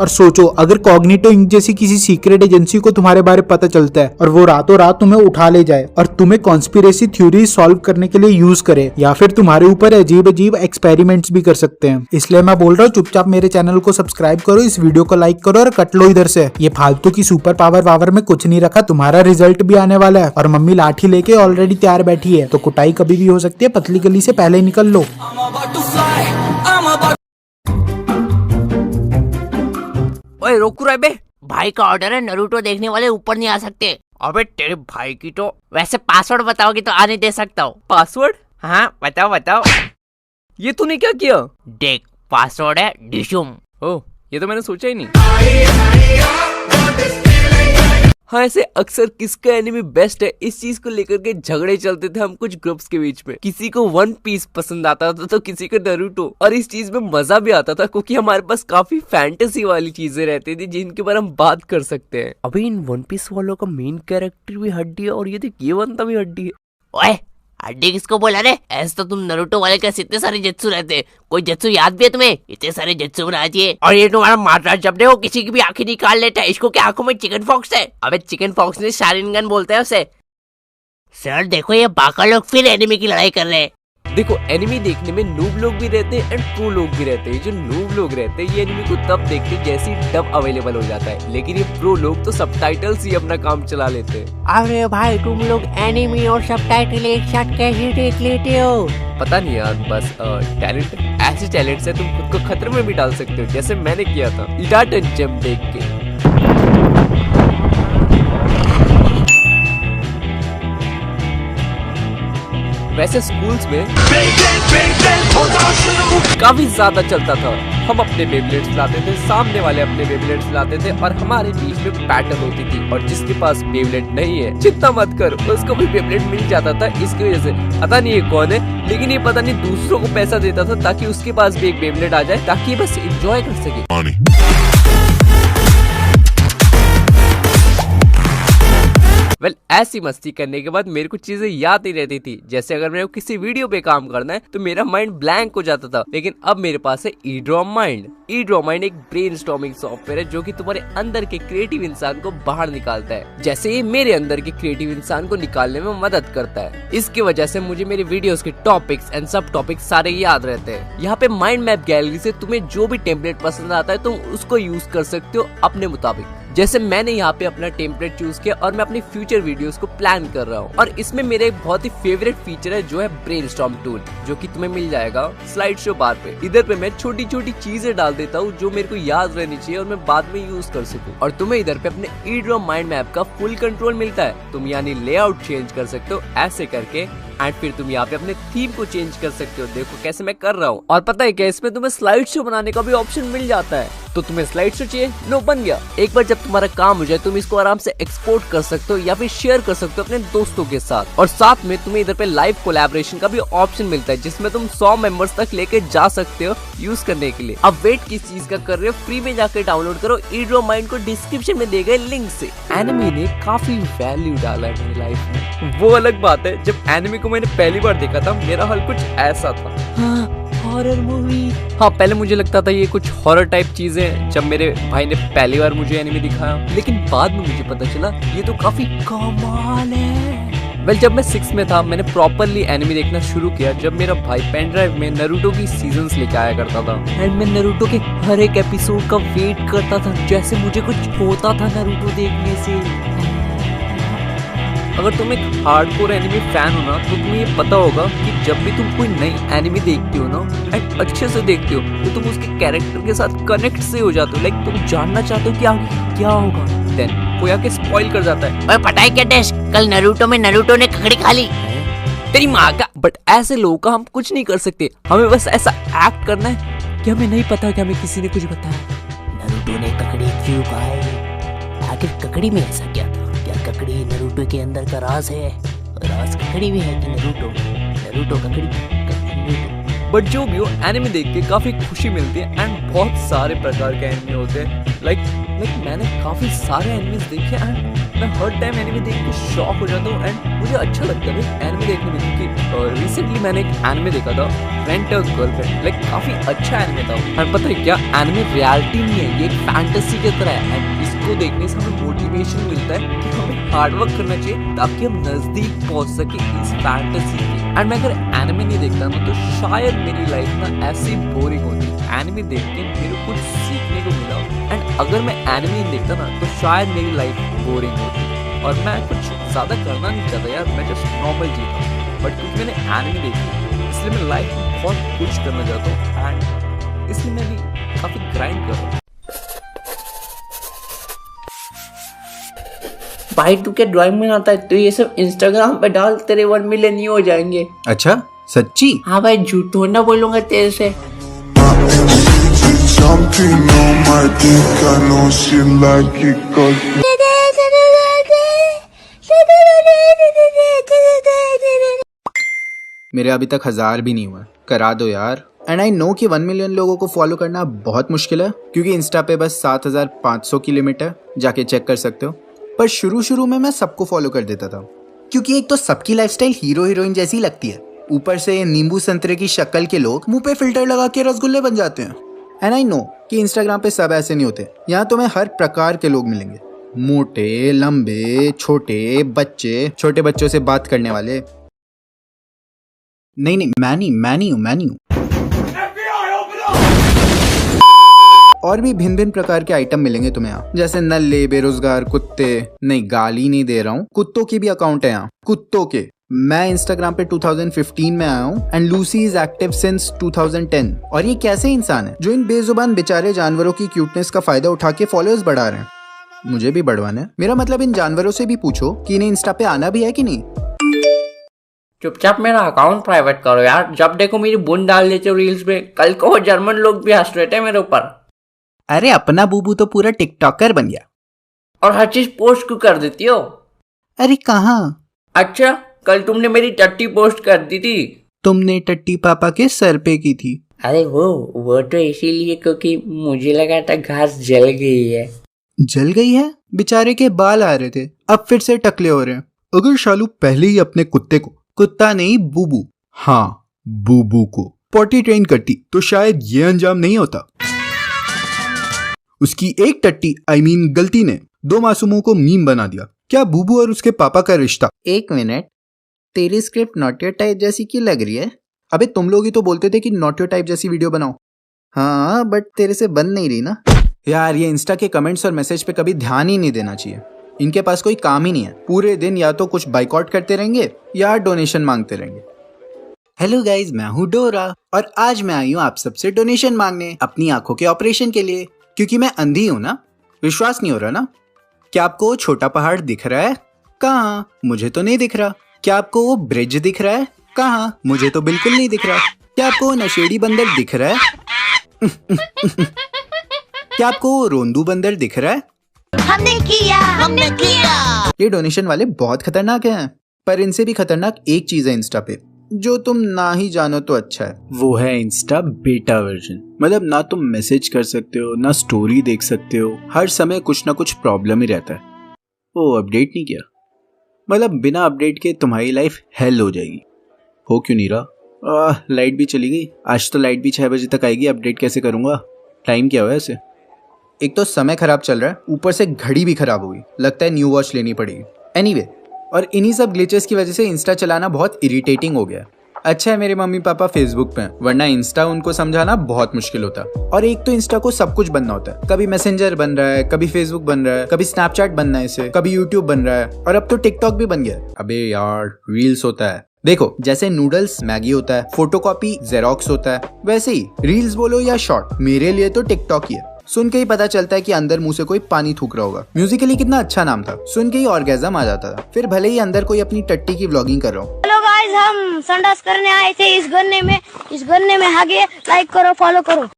और सोचो अगर कॉग्निटो इंक जैसी किसी सीक्रेट एजेंसी को तुम्हारे बारे में पता चलता है और वो रातों रात तुम्हें उठा ले जाए और तुम्हें कॉन्स्पिरेसी थ्योरी सॉल्व करने के लिए यूज करे, या फिर तुम्हारे ऊपर अजीब अजीब एक्सपेरिमेंट्स भी कर सकते हैं। इसलिए मैं बोल रहा हूँ चुपचाप मेरे चैनल को सब्सक्राइब करो, इस वीडियो को लाइक करो और कट लो इधर से। ये फालतू की सुपर पावर में कुछ नहीं रखा, तुम्हारा रिजल्ट भी आने वाला है और मम्मी लाठी लेके ऑलरेडी तैयार बैठी है, तो कुटाई कभी भी हो सकती है, पतली गली से पहले निकल लो। ओए रोकू रे बे, भाई का ऑर्डर है, नरूटो देखने वाले ऊपर नहीं आ सकते। अबे तेरे भाई की तो वैसे पासवर्ड बताओगे तो आने दे सकता हूँ। पासवर्ड? हाँ बताओ। ये तूने क्या किया? देख पासवर्ड है डिशुम। ओह ये तो मैंने सोचा ही नहीं। हाँ ऐसे अक्सर किसका एनिमी बेस्ट है इस चीज को लेकर के झगड़े चलते थे हम कुछ ग्रुप्स के बीच में। किसी को वन पीस पसंद आता था तो किसी को नारुतो, और इस चीज में मजा भी आता था क्योंकि हमारे पास काफी फैंटेसी वाली चीजें रहती थी जिनके बारे हम बात कर सकते हैं। अभी इन वन पीस वालों का मेन कैरेक्टर भी हड्डी है और ये देख ये बनता भी हड्डी है। ओए हड्डी किसको बोला रे? ऐसे तो तुम नरूटो वाले के इतने सारे जेत्सु रहते, कोई जेत्सु याद भी है तुम्हें? इतने सारे जेत्सु बना दिए। और ये तुम्हारा मार्शल जब देखो किसी की भी आंखें निकाल लेता है। इसको क्या आंखों में चिकन फॉक्स है? अबे चिकन फॉक्स ने शारिंगन बोलते हैं उसे। सर देखो ये बाका लोग फिर एनिमी की लड़ाई कर रहे हैं। देखो एनिमी देखने में नूब लोग भी रहते हैं एंड प्रो लोग भी रहते हैं। जो नूब लोग रहते हैं ये एनिमी को तब देखते हैं जैसे ही डब अवेलेबल हो जाता है, लेकिन ये प्रो लोग तो सबटाइटल्स ही अपना काम चला लेते हैं। अरे भाई तुम लोग एनिमी और सबटाइटल एक साथ कैसे देख लेते हो? पता नहीं यार, बस टैलेंट, ऐसे टैलेंट से तुम खुद को खतरे में भी डाल सकते हो, जैसे मैंने किया था इडाटन जंप देख के। वैसे स्कूल्स में काफी ज्यादा चलता था। हम अपने बेबलेट्स लाते थे, सामने वाले अपने बेबलेट्स लाते थे और हमारे बीच में बैटल होती थी। और जिसके पास बेबलेट नहीं है चिंता मत कर, उसको भी बेबलेट मिल जाता था। इसकी वजह से पता नहीं ये कौन है, लेकिन ये पता नहीं दूसरों को पैसा देता था ताकि उसके पास भी एक बेबलेट आ जाए, ताकि ये बस एंजॉय कर सके। वेल ऐसी मस्ती करने के बाद मेरे को चीजें याद नहीं रहती थी। जैसे अगर मेरे को किसी वीडियो पे काम करना है तो मेरा माइंड ब्लैंक हो जाता था, लेकिन अब मेरे पास है ईड्रॉम माइंड। ईड्रॉम माइंड एक ब्रेनस्टॉर्मिंग सॉफ्टवेयर है जो कि तुम्हारे अंदर के क्रिएटिव इंसान को बाहर निकालता है, जैसे ये मेरे अंदर के क्रिएटिव इंसान को निकालने में मदद करता है। इसकी वजह से मुझे मेरे वीडियोस के टॉपिक्स एंड सब टॉपिक्स सारे याद रहते हैं। यहाँ पे माइंड मैप गैलरी से तुम्हें जो भी टेम्पलेट पसंद आता है तुम उसको यूज कर सकते हो अपने मुताबिक। जैसे मैंने यहाँ पे अपना टेम्पलेट चूज किया और मैं अपनी फ्यूचर वीडियोस को प्लान कर रहा हूँ। और इसमें मेरे एक बहुत ही फेवरेट फीचर है जो है ब्रेनस्टॉर्म टूल, जो कि तुम्हें मिल जाएगा स्लाइड शो बार पे। इधर पे मैं छोटी छोटी चीजें डाल देता हूँ जो मेरे को याद रहनी चाहिए और मैं बाद में यूज कर सकूँ। और तुम्हें इधर पे अपने ईड्रॉम माइंड मैप का फुल कंट्रोल मिलता है। तुम यानी लेआउट चेंज कर सकते हो ऐसे करके, एंड फिर तुम यहाँ पे अपने थीम को चेंज कर सकते हो। देखो कैसे मैं कर रहा हूँ। और पता है क्या, इसमें तुम्हें स्लाइड शो बनाने का भी ऑप्शन मिल जाता है। तो तुम्हें स्लाइड शो चाहिए, नो बन गया। एक बार जब तुम्हारा काम हो जाए तुम इसको आराम से एक्सपोर्ट कर सकते हो या फिर शेयर कर सकते हो अपने दोस्तों के साथ। और साथ में तुम्हें इधर पे लाइव कोलैबोरेशन का भी ऑप्शन मिलता है, जिसमें तुम 100 मेंबर्स तक लेके जा सकते हो यूज करने के लिए। अब वेट किस चीज का कर रहे हो, फ्री में जाकर डाउनलोड करो ईड्रॉम माइंड को डिस्क्रिप्शन में दिए गए लिंक से। एनिमे ने काफी वैल्यू डाला है मेरी लाइफ में। वो अलग बात है, जब एनिमे को मैंने पहली बार देखा था मेरा हाल कुछ ऐसा था। हॉरर मूवी, हाँ पहले मुझे लगता था ये कुछ हॉरर टाइप चीजें, जब मेरे भाई ने पहली बार मुझे एनिमे दिखाया, लेकिन बाद में मुझे पता चला ये तो काफी कमाल है। वेल जब मैं 6 में था मैंने प्रॉपरली एनिमे देखना शुरू किया जब मेरा भाई पेन ड्राइव में नारुतो की सीजन्स लेके आया करता था। एंड मैं नारुतो के हर एक एपिसोड का वेट करता था, जैसे मुझे कुछ होता था नारुतो देखने से। अगर तुम एक हार्डकोर एनिमे फैन हो ना तो तुम्हें ये पता होगा कि जब भी तुम कोई नई एनिमे देखते हो ना एंड अच्छे से देखते हो तो तुम उसके कैरेक्टर के साथ कनेक्ट से हो जाते हो। लाइक तुम जानना चाहते हो कि आगे क्या होगा, देन कोई आके स्पॉइल कर जाता है। और पता है क्या टेस्ट, कल नारुतो में नारुतो ने ककड़ी खा ली। तेरी माँ का। बट ऐसे लोगों का हम कुछ नहीं कर सकते, हमें बस ऐसा एक्ट करना है कि हमें नहीं पता कि हमें किसी ने कुछ बताया। नारुतो ने ककड़ी क्यों खाई? आखिर ककड़ी में ऐसा क्या था? क्या ककड़ी नारुतो के अंदर का राज है? राज ककड़ी में है कि नारुतो ककड़ी? बट जो भी हो एनिमे देख के काफी खुशी मिलती है एंड बहुत सारे प्रकार के एनिमे होते हैं। लाइक मैंने काफी सारे एनिमेस देखे एंड मैं हर टाइम एनिमे देख के शॉक हो जाता हूँ एंड मुझे अच्छा लगता है एनिमे देखने में। क्योंकि रिसेंटली मैंने एक एनिमे देखा था, फ्रेंड और गर्लफ्रेंड। लाइक काफी अच्छा एनिमे था। एंड पता है क्या, एनिमे रियलिटी नहीं है, ये एक फैंटेसी की तरह है। एंड इसको देखने से हमें मोटिवेशन मिलता है कि हमें हार्डवर्क करना चाहिए ताकि हम नजदीक पहुंच सके इस फैंटेसी के। एंड मैं अगर एनिमे नहीं देखता ना तो शायद मेरी लाइफ ना ऐसी बोरिंग होती। एनिमे देख के मेरे कुछ सीखने को मिला एंड अगर मैं एनिमे नहीं देखता ना तो शायद मेरी लाइफ बोरिंग होती और मैं कुछ ज्यादा करना नहीं चाहता यार, मैं जस्ट नॉर्मल जीता हूँ। बट क्योंकि मैंने एनिमे देखी इसलिए मैं लाइफ में बहुत कुछ करना चाहता हूँ एंड इसलिए मैं भी काफी ग्राइंड कर रहा हूँ। भाई तू क्या ड्राइंग में आता है? तो ये सब इंस्टाग्राम पे डाल, तेरे 1 मिलियन ही हो जाएंगे। अच्छा सच्ची? हाँ भाई, झूठ थोड़ा ना बोलूंगा तेरे से। मेरे अभी तक 1000 भी नहीं हुआ, करा दो यार। एंड आई नो कि 1 मिलियन लोगों को फॉलो करना बहुत मुश्किल है क्योंकि इंस्टा पे बस 7500 की लिमिट है, जाके चेक कर सकते हो। पर शुरू में मैं सबको फॉलो कर देता था क्योंकि एक तो सबकी लाइफस्टाइल हीरो हीरोइन जैसी लगती है, ऊपर से नींबू संतरे की शक्ल के लोग मुंह पे फिल्टर लगा के रसगुल्ले बन जाते हैं। एंड आई नो कि इंस्टाग्राम पे सब ऐसे नहीं होते। यहाँ तुम्हें हर प्रकार के लोग मिलेंगे, मोटे, लंबे, छोटे, बच्चे, छोटे बच्चों से बात करने वाले। नहीं, मैं नहीं हूँ। और भी भिन्न भिन्न प्रकार के आइटम मिलेंगे तुम्हें यहाँ, जैसे नल्ले, बेरोजगार, कुत्ते। नहीं, गाली नहीं दे रहा हूँ, कुत्तों के भी अकाउंट है यहाँ, कुत्तों के। मैं इंस्टाग्राम पे 2015 में आया हूँ and Lucy is active since 2010। और ये कैसे इंसान है जो इन बेजुबान बेचारे जानवरों की क्यूटनेस का फायदा उठा के फॉलोअर्स बढ़ा रहे हैं। मुझे भी बढ़वाना है। मेरा मतलब इन जानवरों से भी पूछो कि इन्हें इंस्टा पे आना भी है कि नहीं। चुपचाप मेरा अकाउंट प्राइवेट करो यार, जब देखो मेरी बूंद डाल देते हो रील्स में। कल को वो जर्मन लोग भी हंस रहे थे मेरे ऊपर। अरे अपना बूबू तो पूरा टिकटॉकर बन गया। और हर चीज पोस्ट क्यों कर देती हो? अरे कहाँ? अच्छा, कल तुमने मेरी टट्टी पोस्ट कर दी थी। तुमने टट्टी पापा के सर पे की थी। अरे वो तो इसीलिए क्योंकि मुझे लगा था घास जल गई है। जल गई है? बेचारे के बाल आ रहे थे, अब फिर से टकले हो रहे हैं। अगर शालू पहले ही अपने कुत्ते को, कुत्ता नहीं बूबू, हाँ बूबू को पॉटी ट्रेन करती तो शायद ये अंजाम नहीं होता। उसकी एक टट्टी गलती ने 2 मासूमों को मीम बना दिया। क्या बूबू और उसके पापा का रिश्ता? एक मिनट, तेरी स्क्रिप्ट नॉटियो टाइप जैसी क्यों लग रही है? अबे तुम लोग ही तो बोलते थे कि नॉटियो टाइप जैसी वीडियो बनाओ। हाँ बट तेरे से बन नहीं रही ना यार। ये इंस्टा के कमेंट्स और मैसेज पे कभी ध्यान ही नहीं देना चाहिए। इनके पास कोई काम ही नहीं है, पूरे दिन या तो कुछ बाइकआउट करते रहेंगे या डोनेशन मांगते रहेंगे। हेलो गाइज, मैं हूँ डोरा और आज मैं आई हूँ आप सबसे डोनेशन मांगने अपनी आंखों के ऑपरेशन के लिए, क्योंकि मैं अंधी हूँ ना। विश्वास नहीं हो रहा ना? क्या आपको छोटा पहाड़ दिख रहा है? कहाँ? मुझे तो नहीं दिख रहा। क्या आपको वो ब्रिज दिख रहा है? कहाँ? मुझे तो बिल्कुल नहीं दिख रहा। क्या आपको नशेड़ी बंदर दिख रहा है? क्या आपको रोंदू बंदर दिख रहा है? हमने किया। ये डोनेशन वाले बहुत खतरनाक हैं, पर इनसे भी खतरनाक एक चीज है इंस्टा पे, जो तुम ना ही जानो तो अच्छा है। वो है इंस्टा बेटा वर्जन। मतलब ना तुम मैसेज कर सकते हो, ना स्टोरी देख सकते हो, हर समय कुछ ना कुछ प्रॉब्लम ही रहता है। वो अपडेट नहीं किया, मतलब बिना अपडेट के तुम्हारी लाइफ हेल हो जाएगी। हो क्यों नहीं रहा? लाइट भी चली गई। आज तो लाइट भी 6 बजे तक आएगी। अपडेट कैसे करूंगा? टाइम क्या हुआ ऐसे? एक तो समय खराब चल रहा है, ऊपर से घड़ी भी खराब हो गई। लगता है न्यू वॉच लेनी पड़ेगी। एनीवे, और इन्हीं सब ग्लिचेस की वजह से इंस्टा चलाना बहुत इरिटेटिंग हो गया। अच्छा है मेरे मम्मी पापा फेसबुक पे हैं, वरना इंस्टा उनको समझाना बहुत मुश्किल होता। और एक तो इंस्टा को सब कुछ बनना होता है। कभी मैसेंजर बन रहा है, कभी फेसबुक बन रहा है, कभी स्नैपचैट बनना है इसे, कभी यूट्यूब बन रहा है, और अब तो टिकटॉक भी बन गया। अबे यार, रील्स होता है। देखो, जैसे नूडल्स मैगी होता है, फोटोकॉपी जेरोक्स होता है, वैसे ही रील्स बोलो या शॉर्ट, मेरे लिए तो टिकटॉक ही है। सुन के ही पता चलता है कि अंदर मुंह से कोई पानी थूक रहा होगा। म्यूजिकली कितना अच्छा नाम था, सुन के ही ऑर्गेज़म आ जाता था। फिर भले ही अंदर कोई अपनी टट्टी की व्लॉगिंग कर रहा हो। हेलो गाइस, हम संडास करने आए थे इस गन्ने में आगे लाइक करो, फॉलो करो।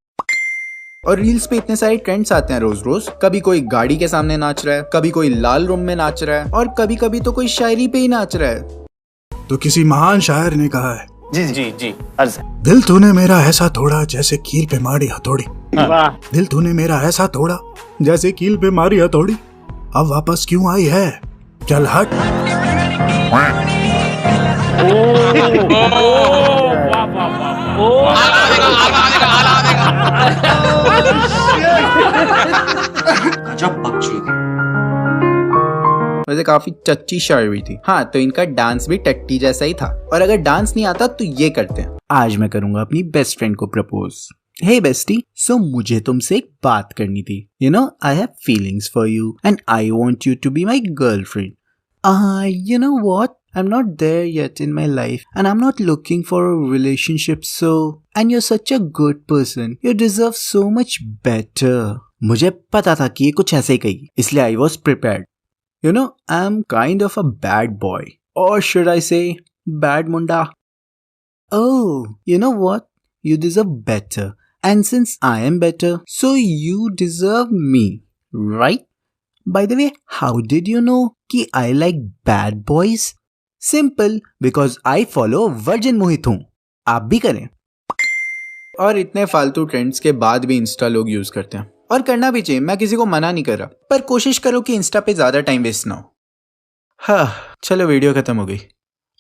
और रील्स पे इतने सारे ट्रेंड्स आते हैं रोज रोज। कभी कोई गाड़ी के सामने नाच रहा है, कभी कोई लाल रूम में नाच रहा है, और कभी कभी तो कोई शायरी पे ही नाच रहा है। तो किसी महान शायर ने कहा है, जी अर्ज है। दिल तूने मेरा ऐसा तोड़ा जैसे कील पे मारी हथौड़ी। दिल तूने मेरा ऐसा तोड़ा जैसे कील पे मारी हथौड़ी। अब वापस क्यों आई है? चल हट। गजब बकचोदी। वैसे काफी चच्ची शायरी थी। हाँ, तो इनका डांस भी टट्टी जैसा ही था। और अगर डांस नहीं आता तो ये करते हैं। आज मैं करूंगा अपनी बेस्ट फ्रेंड को प्रपोज। हे बेस्टी, सो मुझे तुमसे एक बात करनी थी। You know, I have feelings for you and I want you to be my girlfriend. You know what? I'm not there yet in my life and I'm not looking for a relationship, so and you're such a good person. You deserve so much better. मुझे पता था कि ये कुछ ऐसे ही कहेगी, इसलिए I was prepared. You know, I'm kind of a bad boy. Or should I say, bad munda? Oh, you know what? You deserve better. And since I am better, so you deserve me, right? By the way, how did you know कि I like bad boys? Simple, because I follow Virgin मोहित हूँ। आप भी करें। और इतने फालतू trends के बाद भी इंस्टा लोग यूज करते हैं, और करना भी चाहिए। मैं किसी को मना नहीं कर रहा, पर कोशिश करो कि इंस्टा पे ज्यादा टाइम वेस्ट ना हो। हाँ चलो वीडियो खत्म हो गई।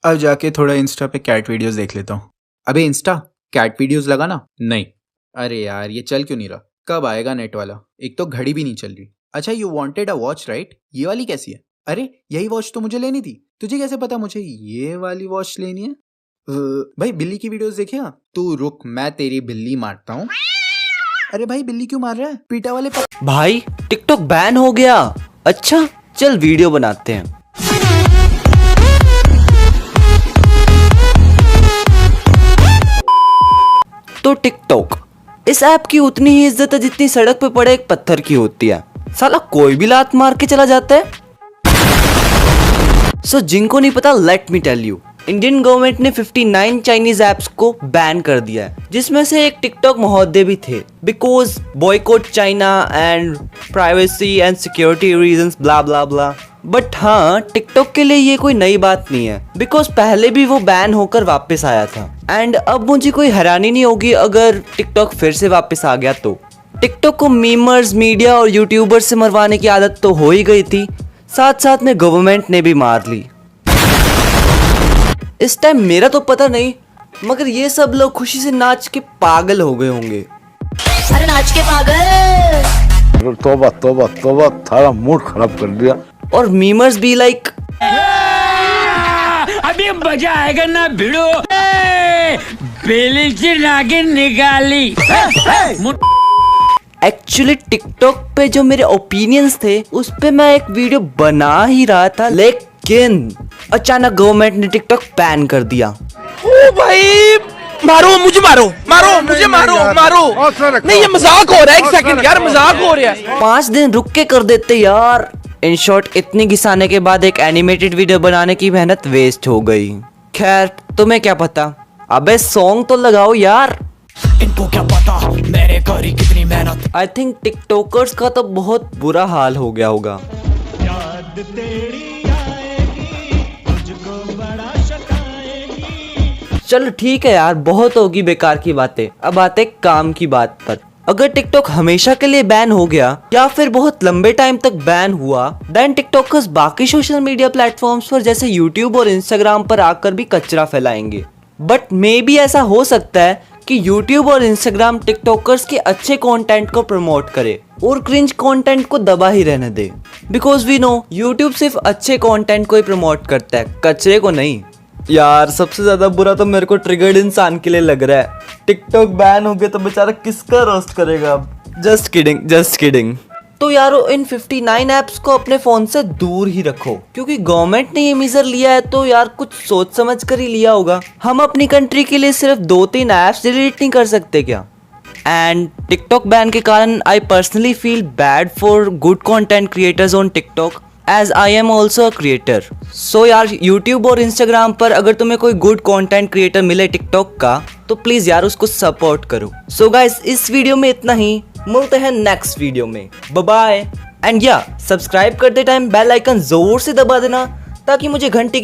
अब जाके थोड़ा इंस्टा पे कैट वीडियोस देख लेता हूँ। अबे इंस्टा कैट वीडियोस लगा ना? नहीं। अरे यार ये चल क्यों नहीं रहा? कब आएगा नेट वाला? एक तो घड़ी भी नहीं चल रही। अच्छा you wanted a watch right? ये वाली कैसी है? अरे यही वॉच तो मुझे लेनी थी। तुझे कैसे पता मुझे ये वाली वॉच लेनी है? भाई बिल्ली की वीडियोस देखेगा? तू रुक मैं तेरी बिल्ली मारता हूँ। अरे भाई बिल्ली क्यों मार रहा है? पीटा वाले भाई टिकटॉक बैन हो गया। अच्छा चल वीडियो बनाते हैं। तो टिकटॉक इस ऐप की उतनी ही इज्जत है जितनी सड़क पे पड़े एक पत्थर की होती है। साला कोई भी लात मार के चला जाता है। सो जिनको नहीं पता let me tell you, Indian government ने 59 चाइनीज ऐप्स को बैन कर दिया है, जिसमें से एक टिकटॉक महोदय भी थे। Because boycott China and privacy and security reasons blah blah blah. But हाँ टिकटॉक के लिए ये कोई नई बात नहीं है, बिकॉज पहले भी वो बैन होकर वापस आया था। एंड अब मुझे कोई हैरानी नहीं होगी अगर टिकटॉक फिर से वापस आ गया तो। टिकटॉक को मीमर्स, मीडिया और यूट्यूबर्स से मरवाने की आदत तो हो ही गई थी, साथ साथ में गवर्नमेंट ने भी मार ली। इस टाइम मेरा तो पता नहीं, मगर ये सब लोग खुशी से नाच के पागल हो गए होंगे। अरे नाच के पागल। तोबा तोबा तोबा, थारा मूड खराब कर दिया। और मीमर्स भी लाइक अभी मजा आएगा ना भिड़ो, बेली से नागिन निकाली। एक्चुअली टिकटॉक पे जो मेरे ओपिनियंस थे उस पे मैं एक वीडियो बना ही रहा था, लेकिन अचानक गवर्नमेंट ने टिकटॉक बैन कर दिया। ओ भाई मारो मुझे, मारो मारो मुझे, मारो मारो। नहीं ये मजाक हो रहा है, एक सेकंड यार मजाक हो रहा है। 5 दिन रुक के कर देते यार। इन शॉर्ट इतनी घिसाने के बाद एक एनिमेटेड वीडियो बनाने की मेहनत वेस्ट हो गई। खैर तुम्हें क्या पता, अबे सॉन्ग तो लगाओ यार। इनको क्या पता मैंने करी कितनी मेहनत। आई थिंक टिकटॉकर्स का तो बहुत बुरा हाल हो गया होगा। याद तेरी आएगी, मुझको बड़ा सताएगी। चलो ठीक है यार, बहुत होगी बेकार की बातें। अब आते काम की बात पर। अगर टिकटॉक हमेशा के लिए बैन हो गया या फिर बहुत लंबे टाइम तक बैन हुआ, देन टिकटॉकर्स बाकी सोशल मीडिया प्लेटफॉर्म्स पर जैसे यूट्यूब और इंस्टाग्राम पर आकर भी कचरा फैलाएंगे। बट मे बी ऐसा हो सकता है कि यूट्यूब और इंस्टाग्राम टिकटॉकर्स के अच्छे कंटेंट को प्रमोट करे और क्रिंज कंटेंट को दबा ही रहने दे। बिकॉज वी नो यूट्यूब सिर्फ अच्छे कंटेंट को ही प्रमोट करता है, कचरे को नहीं। यार सबसे ज्यादा बुरा तो मेरे को ट्रिगर्ड इंसान के लिए लग रहा है। टिकटॉक बैन हो गया तो बेचारा किसका रोस्ट करेगा अब। Just kidding just kidding. तो यारो इन 59 ऐप्स को अपने फोन से दूर ही रखो, क्योंकि गवर्नमेंट ने ये मेजर लिया है तो यार कुछ सोच समझ कर ही लिया होगा। हम अपनी कंट्री के लिए सिर्फ 2-3 ऐप्स डिलीट नहीं कर सकते क्या? एंड टिकटॉक बैन के कारण I personally feel bad for good content creators on TikTok, as I am also a creator. So यार यूट्यूब और इंस्टाग्राम पर अगर तुम्हें कोई गुड कंटेंट क्रिएटर मिले टिकटॉक का तो प्लीज यार उसको सपोर्ट करो। सो गाइस इस वीडियो में इतना ही, मिलते हैं नेक्स्ट वीडियो में। Bye bye. एंड या सब्सक्राइब करते टाइम बेल आइकन जोर से दबा देना ताकि मुझे घंटी